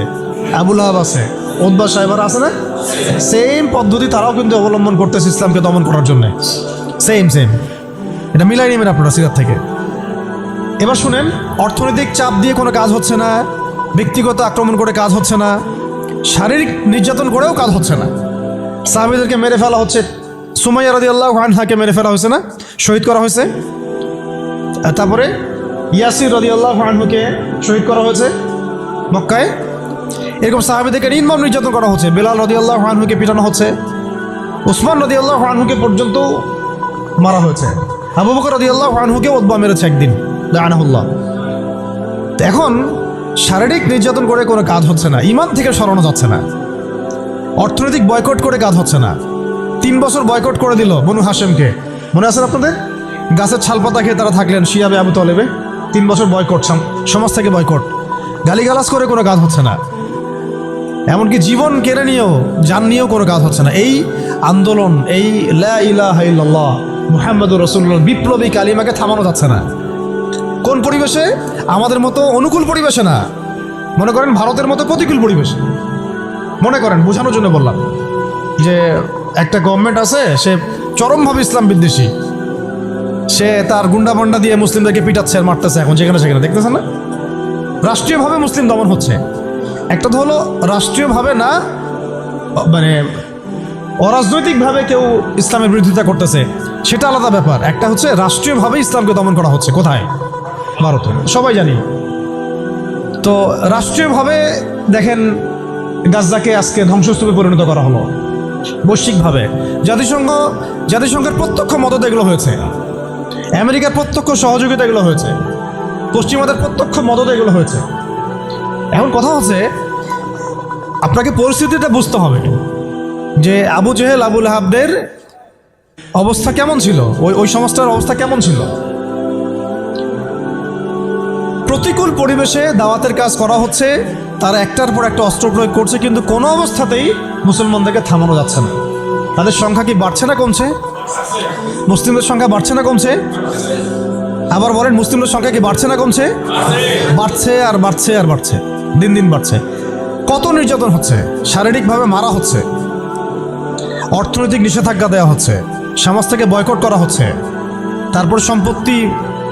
আবু লাহাব আছে, উতবা, সাহেবারা আছে না? সেম পদ্ধতি তারাও কিন্তু অবলম্বন করতেছে ইসলামকে দমন করার জন্য। সেম এটা মিলাই নেবেন আপনারা সিরাত থেকে। এবার শুনেন, অর্থনৈতিক চাপ দিয়ে কোনো কাজ হচ্ছে না, ব্যক্তিগত আক্রমণ করে কাজ হচ্ছে না, শারীরিক নির্যাতন করেও কাজ হচ্ছে না। সাহাবীদেরকে মেরে ফেলা হচ্ছে, সুমাইয়া রাদিয়াল্লাহু আনহাকে মেরে ফেলা হয়েছে না, শহীদ করা হয়েছে। তারপরে ইয়াসির রাদিয়াল্লাহু আনহুকে শহীদ করা হয়েছে মক্কায়। এরকম সাহাবীদেরকে নির্মম নির্যাতন করা হচ্ছে। বেলাল রাদিয়াল্লাহু আনহুকে পিটানো হচ্ছে, ওসমান রাদিয়াল্লাহু আনহুকে পর্যন্ত মারা হয়েছে, আবু বকর রাদিয়াল্লাহু আনহুকে উতবা মেরেছে একদিন, লাআনাহুল্লাহ। এখন শারীরিক নির্যাতন করে কোনো কাজ হচ্ছে না, ঈমান থেকে সরানো যাচ্ছে না, অর্থনৈতিক বয়কট করে কাজ হচ্ছে না। 3 বছর বয়কট করে দিল বনু হাশেমকে, মনে আছে আপনাদের? গাছের ছালপাতা খেয়ে তারা থাকলেন, শিয়াবে আবু তলেবে। 3 বছর বয়কট, সমাজ থেকে বয়কট, গালিগালাজ করে কোনো কাজ হচ্ছে না। এমনকি জীবন কেড়ে নিয়েও, জান নিয়েও কোনো কাজ হচ্ছে না। এই আন্দোলন, এই লা ইলাহা ইল্লাল্লাহ মুহাম্মাদুর রাসূলুল্লাহ বিপ্লবী কালিমাকে থামানো যাচ্ছে না। কোন পরিবেশে? আমাদের মতো অনুকূল পরিবেশে না, মনে করেন ভারতের মতো প্রতিকূল পরিবেশ। মনে করেন, বোঝানোর জন্য বললাম যে একটা গভর্নমেন্ট আছে, সে চরমভাবে ইসলাম বিদ্বেষী, সে তার গুন্ডাবন্ডা দিয়ে মুসলিমদেরকে পিটাচ্ছে আর মারতেছে এখন যেখানে সেখানে, দেখতেছেন না? রাষ্ট্রীয়ভাবে মুসলিম দমন হচ্ছে। একটা তো হলো রাষ্ট্রীয়ভাবে না, মানে অরাজনৈতিকভাবে কেউ ইসলামের বিরোধিতা করতেছে, সেটা আলাদা ব্যাপার। একটা হচ্ছে রাষ্ট্রীয়ভাবে ইসলামকে দমন করা হচ্ছে। কোথায়? ভারতে, সবাই জানি। তো রাষ্ট্রীয়ভাবে দেখেন গাজাকে আজকে ধ্বংসস্তূপে পরিণত করা হলো বৈশ্বিকভাবে। জাতিসংঘের প্রত্যক্ষ মদত এগুলো হয়েছে, আমেরিকার প্রত্যক্ষ সহযোগিতা এগুলো হয়েছে, পশ্চিমাদের প্রত্যক্ষ মদত এগুলো হয়েছে। এখন কথা হচ্ছে আপনাকে পরিস্থিতিটা বুঝতে হবে যে আবু জেহেল আবু লাহাবদের অবস্থা কেমন ছিল, ওই সমাজটার অবস্থা কেমন ছিল। প্রতিকূল পরিবেশে দাওয়াতের কাজ করা হচ্ছে, তারা একটার পর একটা অস্ত্র প্রয়োগ করছে, কিন্তু কোনো অবস্থাতেই মুসলমানদেরকে থামানো যাচ্ছে না। তাদের সংখ্যা কি বাড়ছে না কমছে? মুসলিমদের সংখ্যা বাড়ছে না কমছে? আবার বলেন, মুসলিমদের সংখ্যা কি বাড়ছে না কমছে? বাড়ছে আর বাড়ছে আর বাড়ছে, দিন দিন বাড়ছে। কত নির্যাতন হচ্ছে, শারীরিকভাবে মারা হচ্ছে, অর্থনৈতিক নিষেধাজ্ঞা দেওয়া হচ্ছে, সমাজ থেকে বয়কট করা হচ্ছে, তারপর সম্পত্তি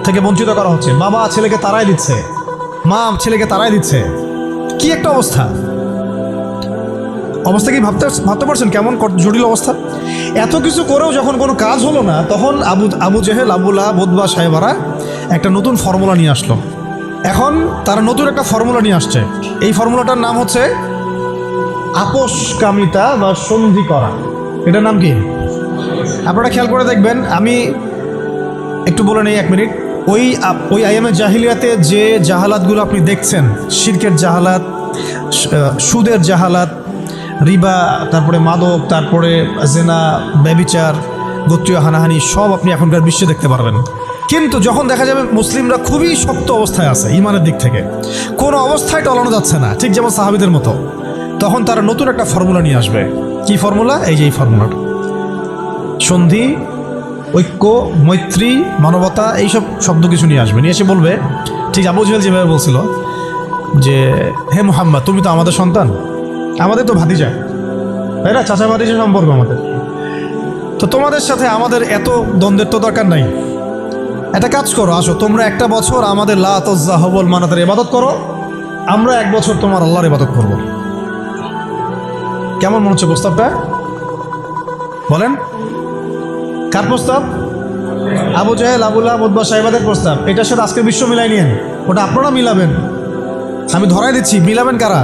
থেকে বঞ্চিত করা হচ্ছে, বাবা ছেলেকে তাড়াই দিচ্ছে, মা ছেলেকে তাড়াই দিচ্ছে। কি একটা অবস্থা! অবস্থা কি ভাবতে পারছেন কেমন জটিল অবস্থা? এত কিছু করেও যখন কোনো কাজ হলো না, তখন আবু জেহেল আবু লাহাব উতবা সাহেবারা একটা নতুন ফর্মুলা নিয়ে আসলো। এখন তারা নতুন একটা ফর্মুলা নিয়ে আসছে। এই ফর্মুলাটার নাম হচ্ছে আপোষকামিতা বা সন্ধি করা। এটার নাম কি? আপনারা খেয়াল করে দেখবেন, আমি একটু বলে নেই 1 মিনিট। ওই আইএমএ জাহিলিয়াতে যে জাহালাতগুলো আপনি দেখছেন, শিরকের জাহালাত, সুদের জাহালাত, রিবা, তারপরে মাদক, তারপরে জেনা, ব্যভিচার, গোত্রীয় হানাহানি, সব আপনি এখনকার বিশ্বে দেখতে পারবেন। কিন্তু যখন দেখা যাবে মুসলিমরা খুবই শক্ত অবস্থায় আছে ইমানের দিক থেকে, কোনো অবস্থায় টলানো যাচ্ছে না, ঠিক যেমন সাহাবীদের মতো, তখন তারা নতুন একটা ফর্মুলা নিয়ে আসবে। কি ফর্মুলা? এই যে এই ফর্মুলাটা, সন্ধি, ঐক্য, মৈত্রী, মানবতা, এইসব শব্দ কিছু নিয়ে আসবে। নিয়ে এসে বলবে, ঠিক আবু জেহেল যেভাবে বলছিল যে, হে মুহাম্মদ, তুমি তো আমাদের সন্তান, আমাদের তো ভাতিজা, তাই না? চাচা ভাতিজা সম্পর্ক আমাদের, তো তোমাদের সাথে আমাদের এত দ্বন্দ্বের তো দরকার নাই। একটা কাজ করো, আসো তোমরা একটা বছর আমাদের লাত উজ্জা হবল মানাতের ইবাদত করো, আমরা 1 বছর তোমার আল্লাহর ইবাদত করব। কেমন মনে হচ্ছে প্রস্তাবটা? বলেন, কার প্রস্তাব? আবু জেহেল আবু লাহাব উতবা সাহেবাদের প্রস্তাব। এটার সাথে আজকের বিশ্ব মিলাই নিয়েন, ওটা আপনারা মিলাবেন। আমি ধরাই দিচ্ছি, মিলাবেন কারা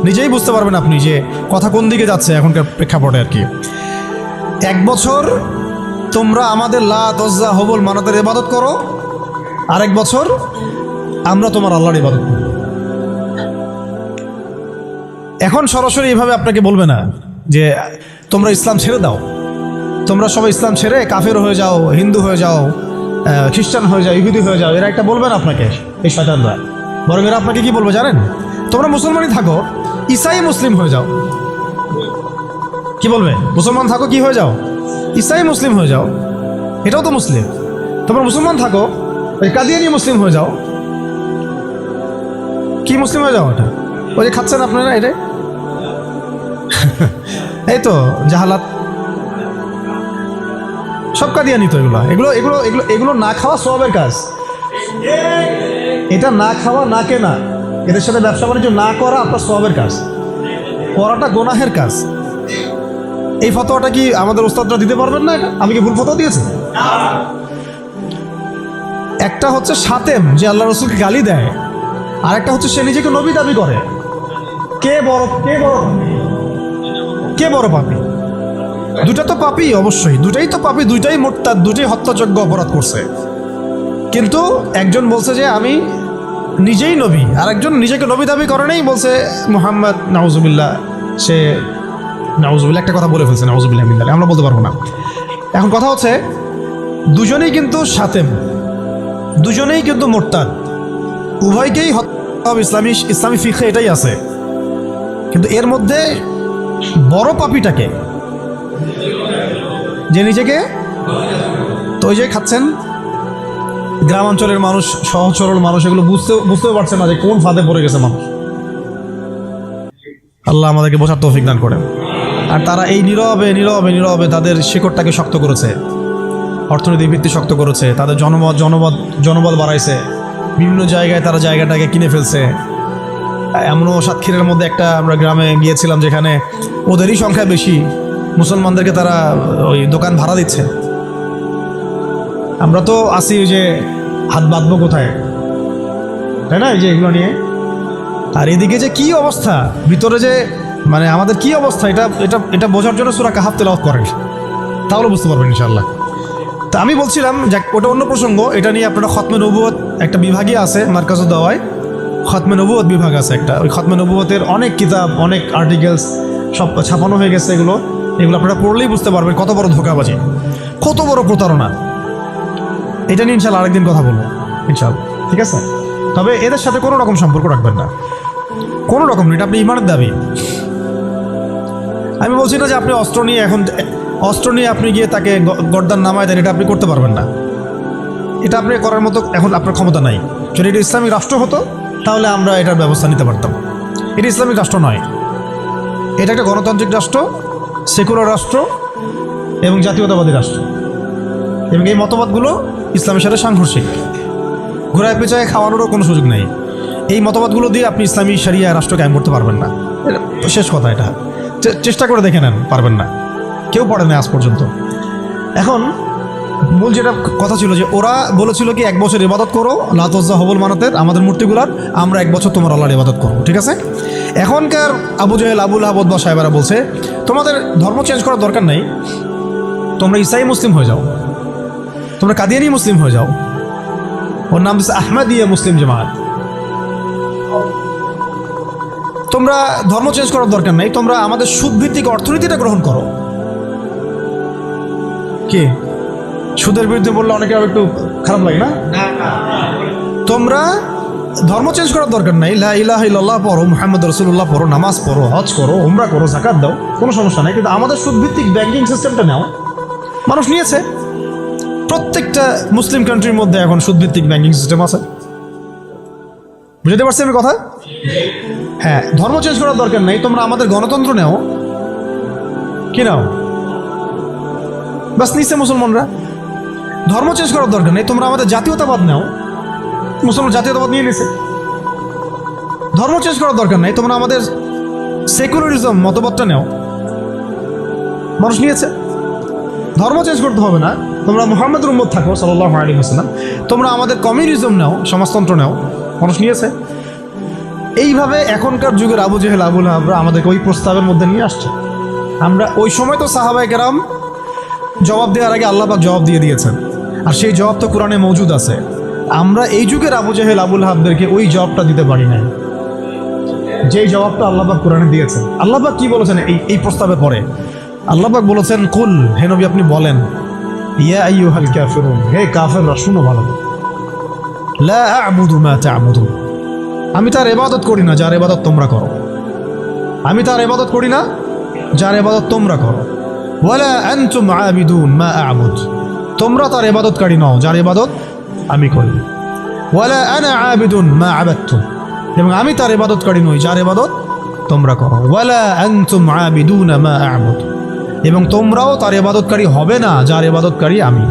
নিজেই বুঝতে পারবেন আপনি যে কথা কোন দিকে যাচ্ছে এখনকার প্রেক্ষাপটে আর কি। 1 বছর তোমরা আমাদের লাত উজ্জা হবল মানাতের ইবাদত করো, আর 1 বছর আমরা তোমার আল্লাহর ইবাদত করব। এখন সরাসরি এভাবে আপনাকে বলবে না যে তোমরা ইসলাম ছেড়ে দাও, তোমরা সবাই ইসলাম ছেড়ে কাফের হয়ে যাও, হিন্দু হয়ে যাও, খ্রিস্টান হয়ে যাও, ইহুদি হয়ে যাও। এরা একটা বলবে না আপনাকে, এই শয়তানরা। বরং এরা আপনাকে কি বলবে জানেন? তোমরা মুসলমানই থাকো, ঈসাই মুসলিম হয়ে যাও। কি বলবে? মুসলমান থাকো, কি হয়ে যাও? ঈসাই মুসলিম হয়ে যাও, এটাও তো মুসলিম। তোমরা মুসলমান থাকো, ওই কাদিয়ানি মুসলিম হয়ে যাও। কি মুসলিম হয়ে যাও? এটা ওই যে খাচ্ছেন আপনারা, এটাই এই তো জাহালাত, সব কাদিয়ানি তো। এগুলো এগুলো এগুলো এগুলো এগুলো না খাওয়া সওয়াবের কাজ। এটা না খাওয়া, না কেনা, এদের সাথে ব্যবসা বাণিজ্য না করা আপনার সওয়াবের কাজ, করাটা গুনাহের কাজ। এই ফতোয়াটা কি আমাদের ওস্তাদরা দিতে পারবেন না? এটা আমি কি ভুল ফতোয়া দিয়েছি? একটা হচ্ছে সাতেম, যে আল্লাহ রসুলকে গালি দেয়, আর একটা হচ্ছে সে নিজেকে নবী দাবি করে। কে বড় পাপী? দুটা তো পাপী, অবশ্যই দুটাই তো পাপী, দুইটাই মুরতাদ, দুটাই হত্যাযোগ্য অপরাধ করছে। কিন্তু একজন বলছে যে আমি নিজেই নবী, আর একজন নিজেকে নবী দাবি করে নেই, বলছে মুহাম্মদ নাউজুবিল্লাহ, সে নাউজুবিল্লাহ একটা কথা বলে ফেলছে, নাউজুবিল্লাহ মিন যালিক, আমরা বলতে পারবো না। এখন কথা হচ্ছে দুজনেই কিন্তু সাতেম, দুজনেই কিন্তু মুরতাদ, উভয়কেই হত্যা। ইসলামী ফিকহে এটাই আছে। কিন্তু এর মধ্যে বড় পাপীটাকে, যে নিজেকে, তো ওই যে খাচ্ছেন গ্রামাঞ্চলের মানুষ, সহজ সরল মানুষ, এগুলো বুঝতেও পারছে না যে কোন ফাঁদে পড়ে গেছে মানুষ। আল্লাহ আমাদেরকে বোঝার তৌফিক দান করেন। আর তারা এই নীরবে নীরবে নীরবে তাদের শিকড়টাকে শক্ত করেছে, অর্থনৈতিক ভিত্তি শক্ত করেছে, তাদের জনবল বাড়াইছে, বিভিন্ন জায়গায় তারা জায়গাটাকে কিনে ফেলছে। এমনও সাতক্ষীরার মধ্যে একটা আমরা গ্রামে গিয়েছিলাম যেখানে ওদেরই সংখ্যা বেশি, মুসলমানদেরকে তারা ওই দোকান ভাড়া দিচ্ছে। আমরা তো আসি যে হাত বাঁধবো কোথায়, তাই না? এই যে এগুলো নিয়ে। আর এদিকে যে কি অবস্থা ভিতরে, যে মানে আমাদের কি অবস্থা, এটা এটা এটা বোঝার জন্য সূরা কাহাফ তেলাওয়াত করেন, তাহলে বুঝতে পারবেন ইনশাআল্লাহ। তা আমি বলছিলাম যে ওটা অন্য প্রসঙ্গ, এটা নিয়ে আপনারা খতমে নবুয়ত একটা বিভাগই আছে মার্কাজুদ দাওয়ায়, খতমে নবুয়ত বিভাগ আছে একটা, ওই খতমে নবুয়তের অনেক কিতাব, অনেক আর্টিকেলস সব ছাপানো হয়ে গেছে। এগুলো আপনারা পড়লেই বুঝতে পারবেন কত বড় ধোঁকাবাজি, কত বড় প্রতারণা। এটা নিয়ে ইনশাল্লাহ আরেকদিন কথা বলবো ইনশাল্লাহ, ঠিক আছে? তবে এদের সাথে কোনো রকম সম্পর্ক রাখবেন না, কোনো রকম। এটা আপনি ইমানের দাবি। আমি বলছি না যে আপনি অস্ত্র নিয়ে আপনি গিয়ে তাকে গর্দান নামায় দেন, এটা আপনি করতে পারবেন না। এটা আপনি করার মতো এখন আপনার ক্ষমতা নাই। যদি এটা ইসলামিক রাষ্ট্র হতো তাহলে আমরা এটার ব্যবস্থা নিতে পারতাম। এটা ইসলামিক রাষ্ট্র নয়, এটা একটা গণতান্ত্রিক রাষ্ট্র, সেকুলার রাষ্ট্র এবং জাতীয়তাবাদী রাষ্ট্র, এবং এই মতবাদগুলো ইসলামের সাথে সাংঘর্ষিক। ঘোড়ায় পেঁচায় খাওয়ানোরও কোনো সুযোগ নেই। এই মতবাদগুলো দিয়ে আপনি ইসলামী শরিয়া রাষ্ট্র কায়েম করতে পারবেন না। শেষ কথা, এটা চেষ্টা করে দেখে নেন, পারবেন না। কেউ পড়ে না আজ পর্যন্ত। এখন মূল যেটা কথা ছিল যে ওরা বলেছিল কি 1 বছর ইবাদত করো লাত উজ্জা হবল মানাতের, আমাদের মূর্তিগুলার, আমরা 1 বছর তোমার আল্লাহর ইবাদত করবো, ঠিক আছে? এখনকার আবু জাহেল, আবুল আহাব বা সাহেবেরা বলছে তোমাদের ধর্ম চেঞ্জ করার দরকার নেই, তোমরা ইসাই মুসলিম হয়ে যাও, তোমরা কাদিয়ানি মুসলিম হয়ে যাও। ওর নাম দিচ্ছে আহমদিয়া মুসলিম জামাত। তোমরা ধর্ম চেঞ্জ করার দরকার নেই, তোমরা আমাদের সুদভিত্তিক অর্থনীতিটা গ্রহণ করো। কি সুদের বিরুদ্ধে বললে অনেকে একটু খারাপ লাগে না? তোমরা ধর্ম চেঞ্জ করার দরকার নাই, লা ইলাহা ইল্লাল্লাহ পড়ো, মুহাম্মদ রাসূলুল্লাহ পড়ো, নামাজ পড়ো, হজ করো, উমরা করো, যাকাত দাও, কোনো সমস্যা নাই। কিন্তু আমাদের সুদভিত্তিক ব্যাংকিং সিস্টেমটা নাও। মানুষ নিয়েছে, প্রত্যেকটা মুসলিম কান্ট্রির মধ্যে এখন সুদভিত্তিক ব্যাংকিং সিস্টেম আছে। বুঝতে পারছি আমি কথা? হ্যাঁ, ধর্ম চেঞ্জ করার দরকার নাই, তোমরা আমাদের গণতন্ত্র নাও। কি নাও? বাস নিচ্ছে মুসলমানরা। ধর্ম চেঞ্জ করার দরকার নেই, তোমরা আমাদের জাতীয়তাবাদ নাও। মুসলমান জাতীয়তাবাদ নিয়ে নিছে। ধর্ম চেঞ্জ করার দরকার নেই, তোমরা আমাদের সেকুলারিজম মতবাদটা নাও। মানুষ নিয়েছে। ধর্ম চেঞ্জ করতে হবে না, তোমরা মুহাম্মদের উম্মত থাকো সাল্লাল্লাহু আলাইহি ওয়াসাল্লাম। তোমরা আমাদের কমিউনিজম নাও, সমাজতন্ত্র নাও। মানুষ নিয়েছে। এইভাবে এখনকার যুগের আবু জেহেল, আবুল আহাবরা আমাদেরকে ওই প্রস্তাবের মধ্যে নিয়ে আসছে। আমরা ওই সময় তো সাহাবায়ে কেরাম জবাব দেওয়ার আগে আল্লাহ পাক জবাব দিয়ে দিয়েছেন, আর সেই জবাব তো কোরআনে মওজুদ আছে। আমরা এই যুগের আবু জেহেল, আবুল আহাবদেরকে ওই জবাবটা দিতে পারি না, যেই জবাবটা আল্লাহ পাক কোরআনে দিয়েছেন। আল্লাহ পাক কি বলেছেন এই প্রস্তাবে পরে? আল্লাহ পাক বলেছেন, কুল, হে নবী আপনি বলেন, ইয়া আইয়ুহাল কাফিরুন, হে কাফেররা শুনো ভালো, লা আ'বুদু মা তা'বুদুন, আমি তার ইবাদত করি না যার ইবাদত তোমরা করো। আমি তার ইবাদত করি না যার ইবাদত তোমরা করো। ওয়ালা আনতুম আবিদুন মা আ'বুদ, তোমরা তার ইবাদতকারী নও যার ইবাদত আমি করি। ওয়ালা আনা আবিদুন মা আবাদতুম, এবং আমি তার ইবাদতকারী নই যার ইবাদত তোমরা করো। ওয়ালা আনতুম আবিদুন মা আ'বুদ, এবং তোমরাও তার ইবাদতকারী হবে না যার ইবাদতকারী আমি।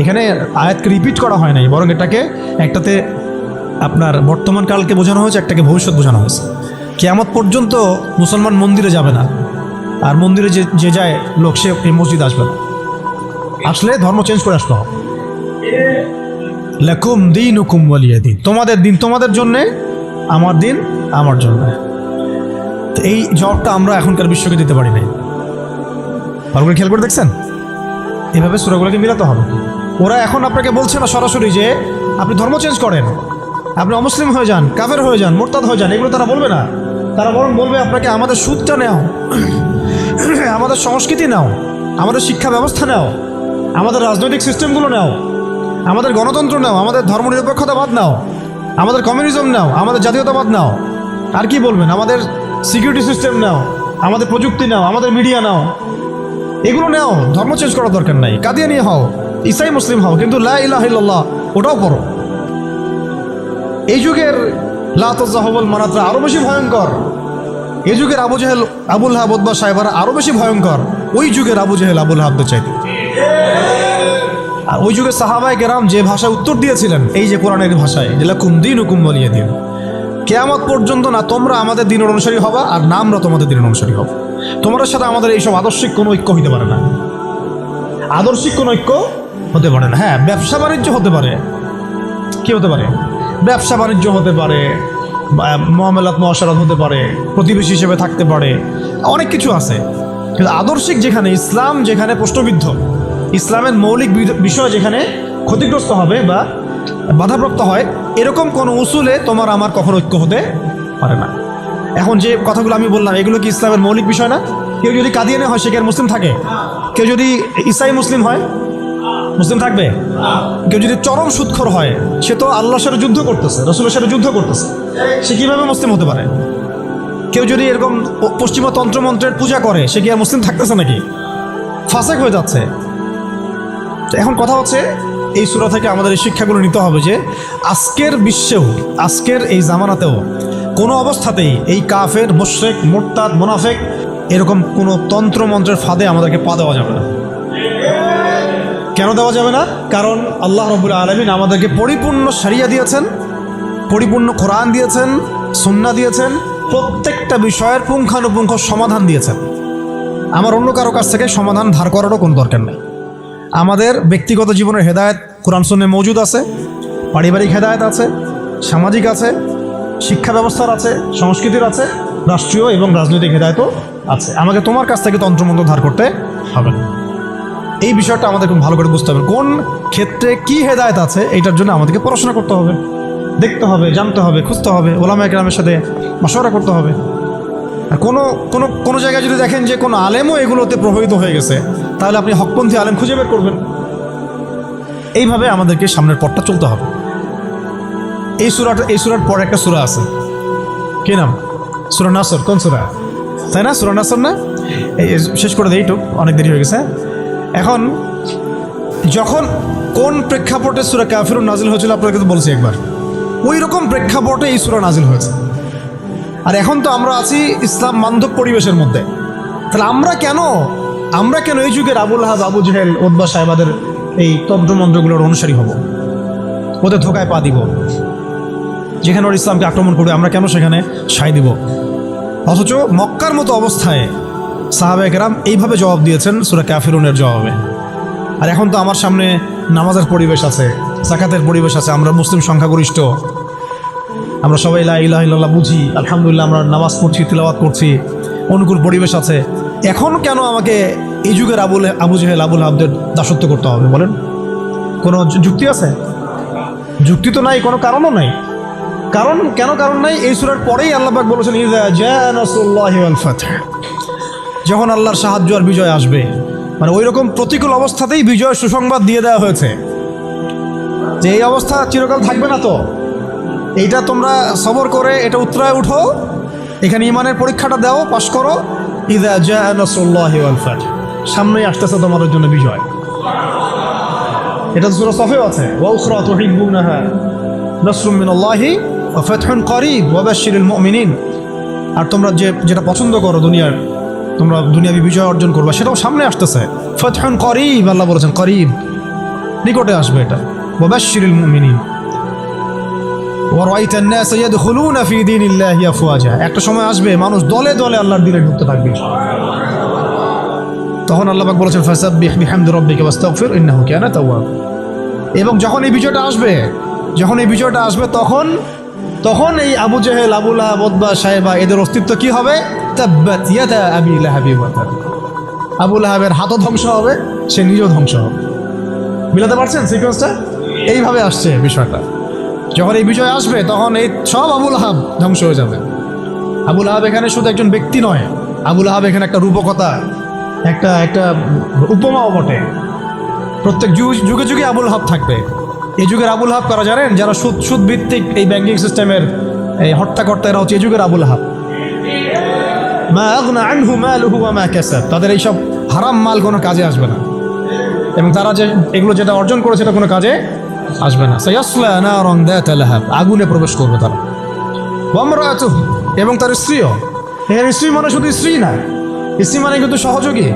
এখানে আয়াতকে রিপিট করা হয় নাই, বরং এটাকে একটাতে আপনার বর্তমান কালকে বোঝানো হয়েছে, একটাকে ভবিষ্যৎ বোঝানো হয়েছে। কিয়ামত পর্যন্ত মুসলমান মন্দিরে যাবে না, আর মন্দিরে যে যায় লোক সে এই মসজিদ আসবে না। আসলে ধর্ম চেঞ্জ করে আসতে হবে। লাকুম দীনুকুম ওয়ালিয়া দীন, তোমাদের দিন তোমাদের জন্যে, আমার দিন আমার জন্য। তো এই জবাবটা আমরা এখনকার বিশ্বকে দিতে পারি নাই। ভালো করে খেয়াল করে দেখছেন? এভাবে সূরাগুলোকে মিলাতে হবে। ওরা এখন আপনাকে বলছে না সরাসরি যে আপনি ধর্ম চেঞ্জ করেন, আপনি অমুসলিম হয়ে যান, কাফের হয়ে যান, মুরতাদ হয়ে যান, এগুলো তারা বলবে না। তারা বরং বলবে আপনাকে আমাদের সুদটা নাও, আমাদের সংস্কৃতি নাও, আমাদের শিক্ষা ব্যবস্থা নাও, আমাদের রাজনৈতিক সিস্টেমগুলো নাও, আমাদের গণতন্ত্র নাও, আমাদের ধর্মনিরপেক্ষতাবাদ নাও, আমাদের কমিউনিজম নাও, আমাদের জাতীয়তাবাদ নাও। আর কি বলবেন? আমাদের সিকিউরিটি সিস্টেম নাও, আমাদের প্রযুক্তি নাও, আমাদের মিডিয়া নাও, এগুলো নাও। ধর্ম চেঞ্জ করার দরকার নাই। কাদিয়ানি হও, ইসাই মুসলিম হও, কিন্তু লা ইলাহা ইল্লাল্লাহ ওটাও পড়ো। এই যুগের লাত উজ্জা হবল মানাতরা আরো বেশি ভয়ঙ্কর। এই যুগের আবু জেহেল, আবুল আহাব বা সাহেবারা আরো বেশি ভয়ঙ্কর ওই যুগের আবু জেহেল, আবুল আহাবদের চাইতে। আর ওই যুগের সাহাবায়ে কেরাম যে ভাষায় উত্তর দিয়েছিলেন, এই যে কোরআনের ভাষায়, যে লাকুম দীনুকুম ওয়ালিয়া দীন, কিয়ামত পর্যন্ত না তোমরা আমাদের দিনের অনুসারী হবা, আর না আমরা তোমাদের দিনের অনুসারী হব। তোমাদের সাথে আমাদের এইসব আদর্শিক কোনো ঐক্য হতে পারে না। আদর্শিক কোনো ঐক্য হতে পারে না। হ্যাঁ, ব্যবসা বাণিজ্য হতে পারে। কি হতে পারে? ব্যবসা বাণিজ্য হতে পারে, মুআমালাত মুআশারাত হতে পারে, প্রতিবেশী হিসেবে থাকতে পারে, অনেক কিছু আছে। কিন্তু আদর্শিক যেখানে, ইসলাম যেখানে প্রশ্নবিদ্ধ, ইসলামের মৌলিক বিষয় যেখানে ক্ষতিগ্রস্ত হবে বা বাধাপ্রাপ্ত হয়, এরকম কোনো উসুলে তোমার আমার কখনো ঐক্য হতে পারে না। এখন যে কথাগুলো আমি বললাম এগুলো কি ইসলামের মৌলিক বিষয় না? কেউ যদি কাদিয়ানি হয় সে কি আর মুসলিম থাকে? কেউ যদি ইসাই মুসলিম হয় মুসলিম থাকবে? কেউ যদি চরম সুদখোর হয় সে তো আল্লাহর সাথে যুদ্ধ করতেছে, রাসূলের সাথে যুদ্ধ করতেছে, সে কিভাবে মুসলিম হতে পারে? কেউ যদি এরকম পশ্চিমা তন্ত্রমন্ত্রের পূজা করে সে কি আর মুসলিম থাকতেছে নাকি? ফাসেক হয়ে যাচ্ছে। তো এখন কথা হচ্ছে এই সূরা থেকে আমাদের এই শিক্ষাগুলো নিতে হবে যে আজকের বিশ্বেও, আজকের এই জামানাতেও কোনো অবস্থাতেই এই কাফের, মুশরিক, মুরতাদ, মুনাফিক এরকম কোনো তন্ত্রমন্ত্রের ফাঁদে আমাদেরকে পা দেওয়া যাবে না। কেন দেওয়া যাবে না? কারণ আল্লাহ রাব্বুল আলামিন আমাদেরকে পরিপূর্ণ শরিয়া দিয়েছেন, পরিপূর্ণ কোরআন দিয়েছেন, সুন্নাহ দিয়েছেন, প্রত্যেকটা বিষয়ের পুঙ্খানুপুঙ্খ সমাধান দিয়েছেন। আমার অন্য কারো কাছ থেকে সমাধান ধার করারও কোনো দরকার নেই। আমাদের ব্যক্তিগত জীবনের হেদায়েত কোরআন সুন্নাহে মওজুদ আছে, পারিবারিক হেদায়েত আছে, সামাজিক আছে, শিক্ষা ব্যবস্থার আছে, সংস্কৃতির আছে, রাষ্ট্রীয় এবং রাজনৈতিক হেদায়েতও আছে। আমাকে তোমার কাছ থেকে তন্ত্রমন্ত্র ধার করতে হবে না। এই বিষয়টা আমাদের খুব ভালো করে বুঝতে হবে। কোন ক্ষেত্রে কি হেদায়েত আছে এটার জন্য আমাদেরকে পড়াশোনা করতে হবে, দেখতে হবে, জানতে হবে, খুঁজতে হবে, ওলামায়ে কেরামের সাথে মশওয়ারা করতে হবে। আর কোনো জায়গায় যদি দেখেন যে কোনো আলেমও এগুলোতে প্রভাবিত হয়ে গেছে তাহলে আপনি হকপন্থী আলেম খুঁজে বের করবেন। এইভাবে আমাদেরকে সামনের পথটা চলতে হবে। এই সূরার পরে একটা সূরা আছে, কি নাম? সূরা নাসর। কোন সূরা? তাই না? সূরা নাসর না? এই শেষ করে দেই, একটু অনেক দেরি হয়ে গেছে। এখন যখন কোন প্রেক্ষাপটে সূরা কাফিরুন নাজিল হয়েছিল আপনাকে তো বলছি একবার, ওই রকম প্রেক্ষাপটে এই সূরা নাজিল হয়েছে। আর এখন তো আমরা আছি ইসলাম বান্ধব পরিবেশের মধ্যে। তাহলে আমরা কেন এই যুগের আবুল আহাব, আবু জেহেল, উতবা সাহেবাদের এই তন্ত্রমন্ত্রগুলোর অনুসারী হব, ওদের ধোকায় পা দিব? যেখানে ওর ইসলামকে আক্রমণ করবে আমরা কেন সেখানে সায় দিব? অথচ মক্কার মতো অবস্থায় সাহাবায়ে কেরাম এইভাবে জবাব দিয়েছেন সূরা কাফিরুনের জবাবে। আর এখন তো আমার সামনে নামাজের পরিবেশ আছে, যাকাতের পরিবেশ আছে, আমরা মুসলিম সংখ্যাগরিষ্ঠ, আমরা সবাই লা ইলাহা ইল্লাল্লাহ বুঝি, আলহামদুলিল্লাহ আমরা নামাজ পড়ছি, তিলাওয়াত করছি, অনুকূল পরিবেশ আছে। এখন কেন আমাকে এই যুগের আবু জেহেল, আবুল আহাবদের দাসত্ব করতে হবে বলেন? কোনো যুক্তি আছে? যুক্তি তো নাই, কোনো কারণও নাই। কারণ নাই। এই সূরার পরেই আল্লাহ পাক বলেছেন ইযা জাআ নাসরুল্লাহি ওয়াল ফাতহ, যখন আল্লাহর সাহায্য আর বিজয় আসবে। মানে ওই রকম প্রতিকূল অবস্থাতেই বিজয় সুসংবাদ দিয়ে দেওয়া হয়েছে যে এই অবস্থা চিরকাল থাকবে না, তো এইটা তোমরা সবর করে এটা উতরায় উঠো, এখানে ইমানের পরীক্ষাটা দাও, পাশ করো। ইযা জাআ নাসরুল্লাহি ওয়াল ফাতহ, সামনেই আসতেছে তোমাদের জন্য বিজয়। এটা সূরা সফেও আছে, ওয়া উখরা তুহিব্বুনাহা নাসরুম মিনাল্লাহি ওয়া ফাতহুন করিব ওয়া বাশশিরিল মুমিনিন। আর তোমরা যেটা পছন্দ করো দুনিয়ার, তোমরা দুনিয়াবি বিজয় অর্জন করবা, সেটাও সামনে আসতেছে। ফাতহুন করিব, আল্লাহ বলেছেন করিব, নিকটে আসবে এটা। ওয়া বাশশিরিল মুমিনিন ওয়া রাআইতান নাস ইয়াদখুলুনা ফি দীনিল্লাহি আফওয়াজা, একটা সময় আসবে মানুষ দলে দলে আল্লাহর দ্বীনে ঢুকতে থাকবে। তখন আল্লাহ পাক বলেছেন ফাসাব্বিহ বিহামদি রাব্বিকা ওয়াস্তাগফির ইন্নাহু কানা তাওয়াব। এবং যখন এই বিজয়টা আসবে তখন এই আবু জেহেল, আবু লাহাব, উতবা, সাইবা এদের অস্তিত্ব কি হবে? তাব্বাত ইয়াদা আবি লাহাবি ওয়া তাব। আবু লাহাবের হাতও ধ্বংস হবে, সে নিজেও ধ্বংস হবে। মিলাতে পারছেন সিকোয়েন্সটা? এইভাবে আসছে বিষয়টা। যখন এই বিজয় আসবে তখন এই সব আবু লাহাব ধ্বংস হয়ে যাবে। আবু লাহাব এখানে শুধু একজন ব্যক্তি নয়, আবু লাহাব এখানে একটা রূপকথা, একটা উপমাও বটে। প্রত্যেক যুগে যুগে আবুল হাব থাকবে। এই যুগের আবুল হাব কারা জানেন? যারা সুদ ভিত্তিক এই ব্যাংকিং সিস্টেমের এই হত্যাকর্তা, এরা হচ্ছে এই যুগের আবুল হাব। মা আগনা আনহু মালুহু ওয়া মা কাসাব, তাদের এইসব হারাম মাল কোনো কাজে আসবে না, এবং তারা যেটা অর্জন করেছে সেটা কোনো কাজে আসবে না। সায়াসলা নারান যাতা লাহাব, আগুনে প্রবেশ করবে তারা। ওয়া ইমরাতুহু, এবং তার স্ত্রীও। এর স্ত্রী মানে শুধু স্ত্রী না, স্ত্রী মানে কিন্তু সহযোগী।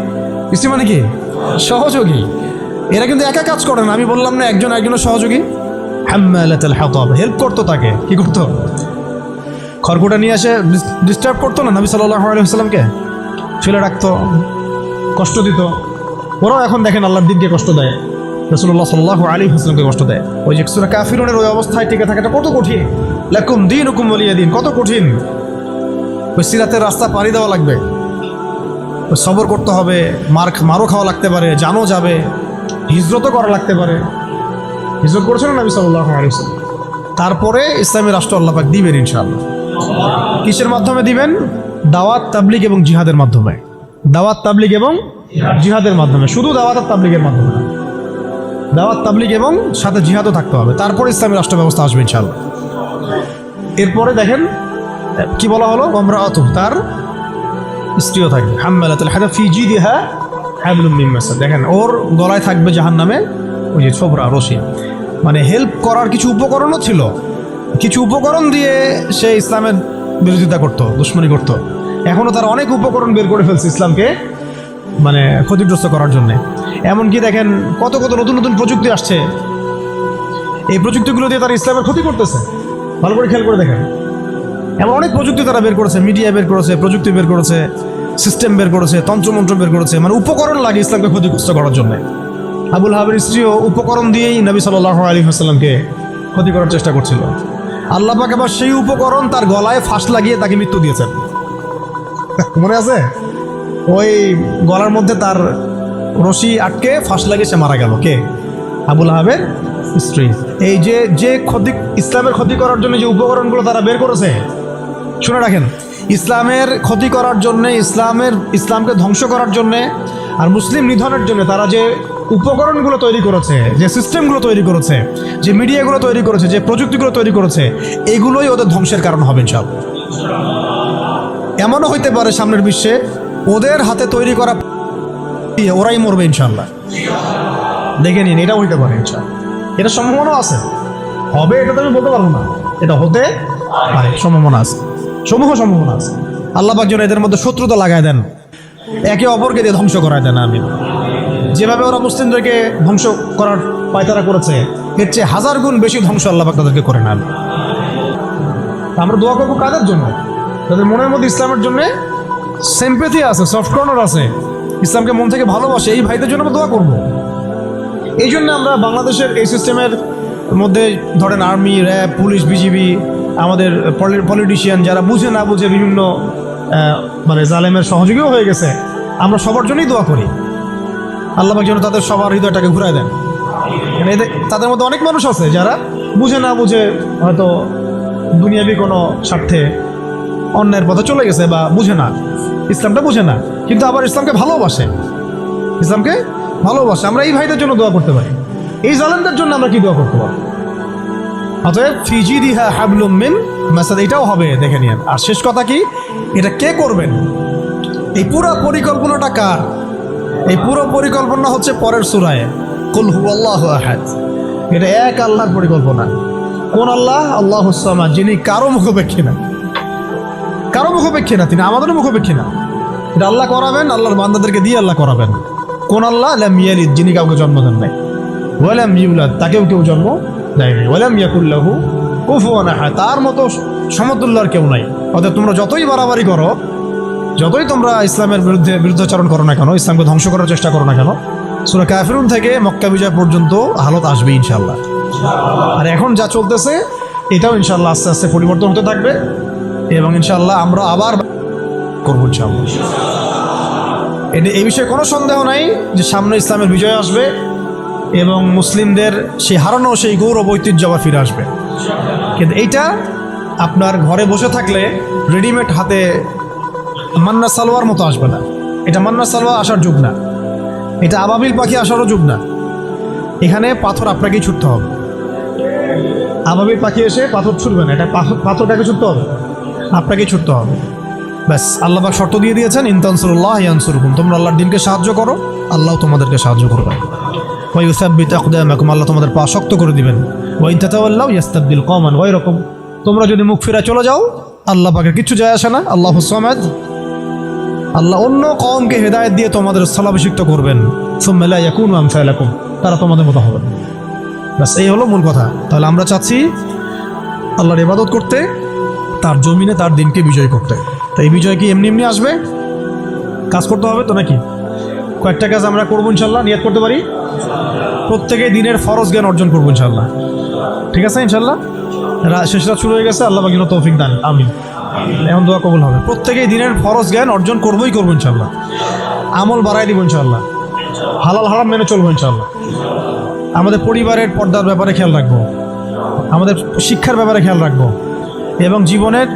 স্ত্রী মানে কি? সহযোগী। এরা কিন্তু একা কাজ করে না, আমি বললাম না একজনের সহযোগী। হাম্মালাতুল হাতাব, হেল্প করতো তাকে। কি করতো? খড়কুটা নিয়ে এসে ডিস্টার্ব করতো না নবী সাল্লাল্লাহু আলাইহি ওয়াসাল্লামকে, ফেলে রাখতো, কষ্ট দিত। ওরাও এখন দেখেন আল্লাহর দিনকে কষ্ট দেয়, রাসূলুল্লাহ সাল্লাল্লাহু আলাইহি ওয়াসাল্লামকে কষ্ট দেয়। ওই যে সূরা কাফিরুনের ওই অবস্থায় টিকে থাকাটা কত কঠিন। লাকুম দীনুকুম ওয়ালিয়া দীন, কত কঠিন। ওই সিরাতের রাস্তা পাড়ি দেওয়া লাগবে, সবর করতে হবে, মারও খাওয়া লাগতে পারে, জানও যাবে, হিজরতও করা লাগতে পারে। হিজরত করেছেন নবী সাল্লাল্লাহু আলাইহি ওয়াসাল্লাম। তারপরে ইসলামী রাষ্ট্র আল্লাহ পাক দিবেন ইনশাআল্লাহ। কিসের মাধ্যমে দিবেন? দাওয়াত, তাবলীগ এবং জিহাদের মাধ্যমে। দাওয়াত, তাবলীগ এবং জিহাদের মাধ্যমে, শুধু দাওয়াত আর তাবলীগের মাধ্যমে না, দাওয়াত, তাবলীগ এবং সাথে জিহাদও থাকতে হবে। তারপরে ইসলামী রাষ্ট্র ব্যবস্থা আসবে ইনশাআল্লাহ। এরপরে দেখেন কি বলা হলো, ওমরাআতু, তার স্ত্রীও থাকবে, হাম্মালাতুল হাতাব ফি জিদিহা হাবলুম মিন মাসাদ। দেখেন ওর গলায় থাকবে জাহান্নামে ওই যে ছোবরা, রশি। মানে হেল্প করার কিছু উপকরণও ছিল, কিছু উপকরণ দিয়ে সে ইসলামের বিরোধিতা করতো, দুশ্মনী করতো। এখনও তার অনেক উপকরণ বের করে ফেলছে ইসলামকে মানে ক্ষতিগ্রস্ত করার জন্যে। এমনকি দেখেন কত কত নতুন নতুন প্রযুক্তি আসছে, এই প্রযুক্তিগুলো দিয়ে তারা ইসলামের ক্ষতি করতেছে। ভালো করে খেয়াল করে দেখেন, এমন অনেক প্রযুক্তি তারা বের করেছে, মিডিয়া বের করেছে, প্রযুক্তি বের করেছে, সিস্টেম বের করেছে, তন্ত্রমন্ত্র বের করেছে, মানে উপকরণ লাগে ইসলামকে ক্ষতিগ্রস্ত করার জন্য। আবুল হাবের স্ত্রীও উপকরণ দিয়েই নবী সাল্লাল্লাহু আলাইহি ওয়াসাল্লামকে ক্ষতি করার চেষ্টা করছিল। আল্লাহ পাক আবার সেই উপকরণ তার গলায় ফাঁস লাগিয়ে তাকে মৃত্যু দিয়েছেন, মনে আছে? ওই গলার মধ্যে তার রশি আটকে ফাঁস লাগিয়ে সে মারা গেল। কে? আবুল হাবের স্ত্রী। এই যে যে ক্ষতি, ইসলামের ক্ষতি করার জন্য যে উপকরণগুলো তারা বের করেছে, শুনে রাখেন, ইসলামের ক্ষতি করার জন্যে, ইসলামকে ধ্বংস করার জন্যে আর মুসলিম নিধনের জন্য তারা যে উপকরণগুলো তৈরি করেছে, যে সিস্টেমগুলো তৈরি করেছে, যে মিডিয়াগুলো তৈরি করেছে, যে প্রযুক্তিগুলো তৈরি করেছে, এগুলোই ওদের ধ্বংসের কারণ হবে ইনশাআল্লাহ। এমনও হইতে পারে সামনের বিশ্বে ওদের হাতে তৈরি করা ওরাই মরবে ইনশাআল্লাহ। দেখে নিন, এটাও হইতে পারে ইনশাআল্লাহ। এটা সম্ভাবনা আছে, হবে এটা তো আমি বলতে পারবো না, এটা হতে পারে, সম্ভাবনা আছে, সম্ভাবনা আছে। আল্লাহ পাক যেন এদের মধ্যে শত্রুতা লাগায় দেন, একে অপরকে দিয়ে ধ্বংস করায় দেন। আমিন। যেভাবে ওরা মুসলিমদেরকে ধ্বংস করার পায়তারা করেছে, এর চেয়ে 1000 গুণ বেশি ধ্বংস আল্লাহ পাক তাদেরকে করে নেন। আমরা দোয়া করবো কাদের জন্য? তাদের মনের মধ্যে ইসলামের জন্য সিম্প্যাথি আছে, সফট কর্নার আছে, ইসলামকে মন থেকে ভালোবাসে, এই ভাইদের জন্য আমরা দোয়া করবো। এই জন্য আমরা বাংলাদেশের এই সিস্টেমের মধ্যে ধরেন আর্মি, র্যাব, পুলিশ, বিজিবি, আমাদের পলিটিশিয়ান যারা বুঝে না বুঝে বিভিন্ন মানে জালেমের সহযোগীও হয়ে গেছে, আমরা সবার জন্যই দোয়া করি আল্লাহ পাক যেন তাদের সবার হৃদয়টাকে ঘুরায় দেন। তাদের মধ্যে অনেক মানুষ আছে যারা বুঝে না বুঝে হয়তো দুনিয়াবি কোনো স্বার্থে অন্যায়ের পথে চলে গেছে, বা বুঝে না, ইসলামটা বুঝে না, কিন্তু আবার ইসলামকে ভালোবাসে, ইসলামকে ভালোবাসে। আমরা এই ভাইদের জন্য দোয়া করতে পারি, এই জালেমদের জন্য আমরা কি দোয়া করতে পারি? অতএব ফি জিদিহা হাবলুম মিন মাসাদ, এটাও হবে, দেখে নিন। আর শেষ কথা কি, এটা কে করবেন? এই পুরো পরিকল্পনাটা কার? এই পুরো পরিকল্পনা হচ্ছে পরের সূরায় কুল হুয়াল্লাহু আহাদ। এটা এক আল্লাহর পরিকল্পনা। কোন আল্লাহ? আল্লাহুস সামাদ, যিনি কারো মুখাপেক্ষী না, কারো মুখাপেক্ষী না, তিনি আমাদেরও মুখাপেক্ষী না। এটা আল্লাহ করাবেন, আল্লাহর বান্দাদেরকে দিয়ে আল্লাহ করাবেন। কোন আল্লাহ? লাম ইয়ালিদ, যিনি কাউকে জন্ম দেন নাই, ওয়া লাম ইউলাদ, তাকেও কেউ জন্ম দেয় নাই, ওয়া লাম ইয়াকুল লাহু কুফুয়ান আহাদ, তার মতো সমতুল্য আর কেউ নাই। অতএব তোমরা যতই বাড়াবাড়ি করো, যতই তোমরা ইসলামের বিরুদ্ধাচরণ করো না কেন, ইসলামকে ধ্বংস করার চেষ্টা করো না কেন, সূরা কাফিরুন থেকে মক্কা বিজয় পর্যন্ত হালত আসবে ইনশাআল্লাহ। আর এখন যা চলতেছে এটাও ইনশাআল্লাহ আস্তে আস্তে পরিবর্তন হতে থাকবে, এবং ইনশাআল্লাহ আমরা আবার করবো ইনশাআল্লাহ। এই বিষয়ে কোনো সন্দেহ নাই যে সামনে ইসলামের বিজয় আসবে এবং মুসলিমদের সেই হারানো সেই গৌরব ঐতিহ্য আবার ফিরে আসবে। কিন্তু এইটা আপনার ঘরে বসে থাকলে রেডিমেড হাতে মান্না সালোয়ার মতো আসবে না। এটা মান্না সালোয়ার আসার যুগ না, এটা আবাবিল পাখি আসারও যুগ না। এখানে পাথর আপনাকেই ছুটতে হবে। আবাবিল পাখি এসে পাথর ছুটবে না, এটা পাথরটাকে ছুটতে হবে, আপনাকেই ছুটতে হবে। ব্যাস, আল্লাহ পাক শর্ত দিয়ে দিয়েছেন, ইন তানসুরুল্লাহ ইয়ানসুরকুম, তোমরা আল্লাহর দ্বীনকে সাহায্য করো, আল্লাহ তোমাদেরকে সাহায্য করবে। ওয়া ইউসাব্বিত আকদামাকুম, আল্লাহ তোমাদের পা শক্ত করে দিবেন। ওয়া ইন তাতাওয়াল্লাউ ইস্তাবদিল কওমান গায়রাকুম, তোমরা যদি মুখ ফিরে চলে যাও, আল্লাহ পাকের কিচ্ছু যায় আসে না। আল্লাহুস সামাদ, আল্লাহ অন্য কওমকে হেদায়েত দিয়ে তোমাদের স্থলাভিষিক্ত করবেন। সুম্মা লা ইয়াকুনু আমসালাকুম, তারা তোমাদের মতো হবে। ব্যাস, এই হলো মূল কথা। তাহলে আমরা চাচ্ছি আল্লাহর ইবাদত করতে, তার জমিনে তার দিনকে বিজয় করতে। তো এই বিজয় কি এমনি এমনি আসবে? কাজ করতে হবে তো নাকি? কয়েকটা কাজ আমরা করবো ইনশাল্লাহ, নিয়ত করতে পারি। প্রত্যেকে দিনের ফরজ জ্ঞান অর্জন করবো ইনশাল্লাহ, ঠিক আছে ইনশাল্লাহ। শেষ রাত শুরু হয়ে গেছে, আল্লাহ পাক যেন তৌফিক দান, আমিন। এখন দোয়া কবুল হবে। প্রত্যেকেই দিনের ফরজ জ্ঞান অর্জন করবোই করবো ইনশাল্লাহ। আমল বাড়াই দিব ইনশাল্লাহ, হালাল হারাম মেনে চলবো ইনশাল্লাহ। আমাদের পরিবারের পর্দার ব্যাপারে খেয়াল রাখবো, আমাদের শিক্ষার ব্যাপারে খেয়াল রাখবো, এবং জীবনের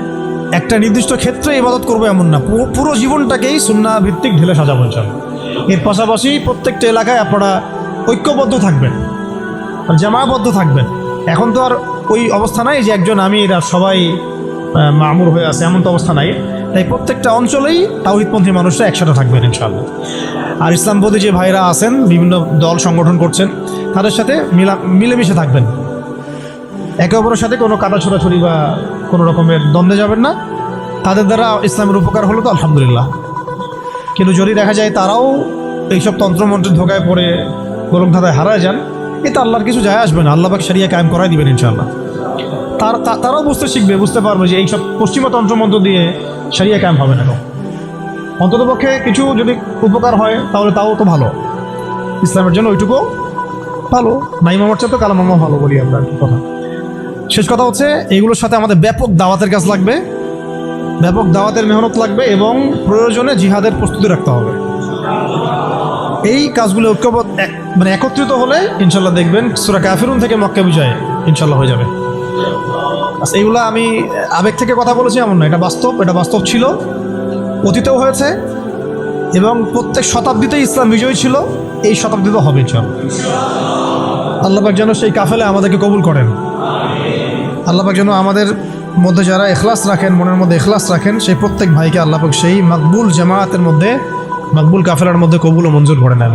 একটা নির্দিষ্ট ক্ষেত্রে ইবাদত করবো এমন না, পুরো জীবনটাকেই সুন্নাহ ভিত্তিক ঢেলে সাজাবো ইনশাআল্লাহ। এর পাশাপাশি প্রত্যেকটা এলাকায় আপনারা ঐক্যবদ্ধ থাকবেন, জামাবদ্ধ থাকবেন। এখন তো আর ওই অবস্থা নাই যে একজন আমির আর সবাই মামুর হয়ে আছে, এমন তো অবস্থা নাই। তাই প্রত্যেকটা অঞ্চলেই তাওহীদপন্থী মানুষরা একসাথে থাকবেন ইনশাআল্লাহ। আর ইসলামপন্থী যে ভাইরা আছেন, বিভিন্ন দল সংগঠন করছেন, তাদের সাথে মিলেমিশে থাকবেন। একে অপরের সাথে কোনো কাদা ছোড়াছুড়ি বা কোনো রকমের দ্বন্দ্বে যাবেন না। তাদের দ্বারা ইসলামের উপকার হলো তো আলহামদুলিল্লাহ, কিন্তু যদি দেখা যায় তারাও এইসব তন্ত্রমন্ত্রের ধোকায় পড়ে গোলক ধাঁধায় হারায় যান, এতে আল্লাহর কিছু যায় আসবে না। আল্লাহ পাক শরিয়া কায়েম করাই দিবেন ইনশাআল্লাহ। তারাও বুঝতে পারবে যে এইসব পশ্চিমা তন্ত্রমন্ত্র দিয়ে শরিয়া কায়েম হবে না। অন্ততপক্ষে কিছু যদি উপকার হয় তাহলে তাও তো ভালো, ইসলামের জন্য ওইটুকু ভালো। নাই মামার চেয়ে তো কালাম মামা ভালো, বলি আমরা কথা। শেষ কথা হচ্ছে, এইগুলোর সাথে আমাদের ব্যাপক দাওয়াতের কাজ লাগবে, ব্যাপক দাওয়াতের মেহনত লাগবে, এবং প্রয়োজনে জিহাদের প্রস্তুতি রাখতে হবে। এই কাজগুলো একত্রিত হলে ইনশাল্লাহ দেখবেন সূরা কাফিরুন থেকে মক্কা বিজয় ইনশাল্লাহ হয়ে যাবে। আচ্ছা, এইগুলো আমি আবেগ থেকে কথা বলেছি এমন না, এটা বাস্তব ছিল, অতীতেও হয়েছে, এবং প্রত্যেক শতাব্দীতে ইসলাম বিজয়ী ছিল, এই শতাব্দীতে হবে ইনশাল্লাহ। আল্লাহ পাক যেন সেই কাফেলে আমাদেরকে কবুল করেন। আল্লাহ পাক যেন আমাদের মধ্যে যারা ইখলাস রাখেন, মনের মধ্যে ইখলাস রাখেন, সেই প্রত্যেক ভাইকে আল্লাহ পাক সেই মাকবুল জামায়াতের মধ্যে, মাকবুল কাফেলার মধ্যে কবুল ও মঞ্জুর করে নেন।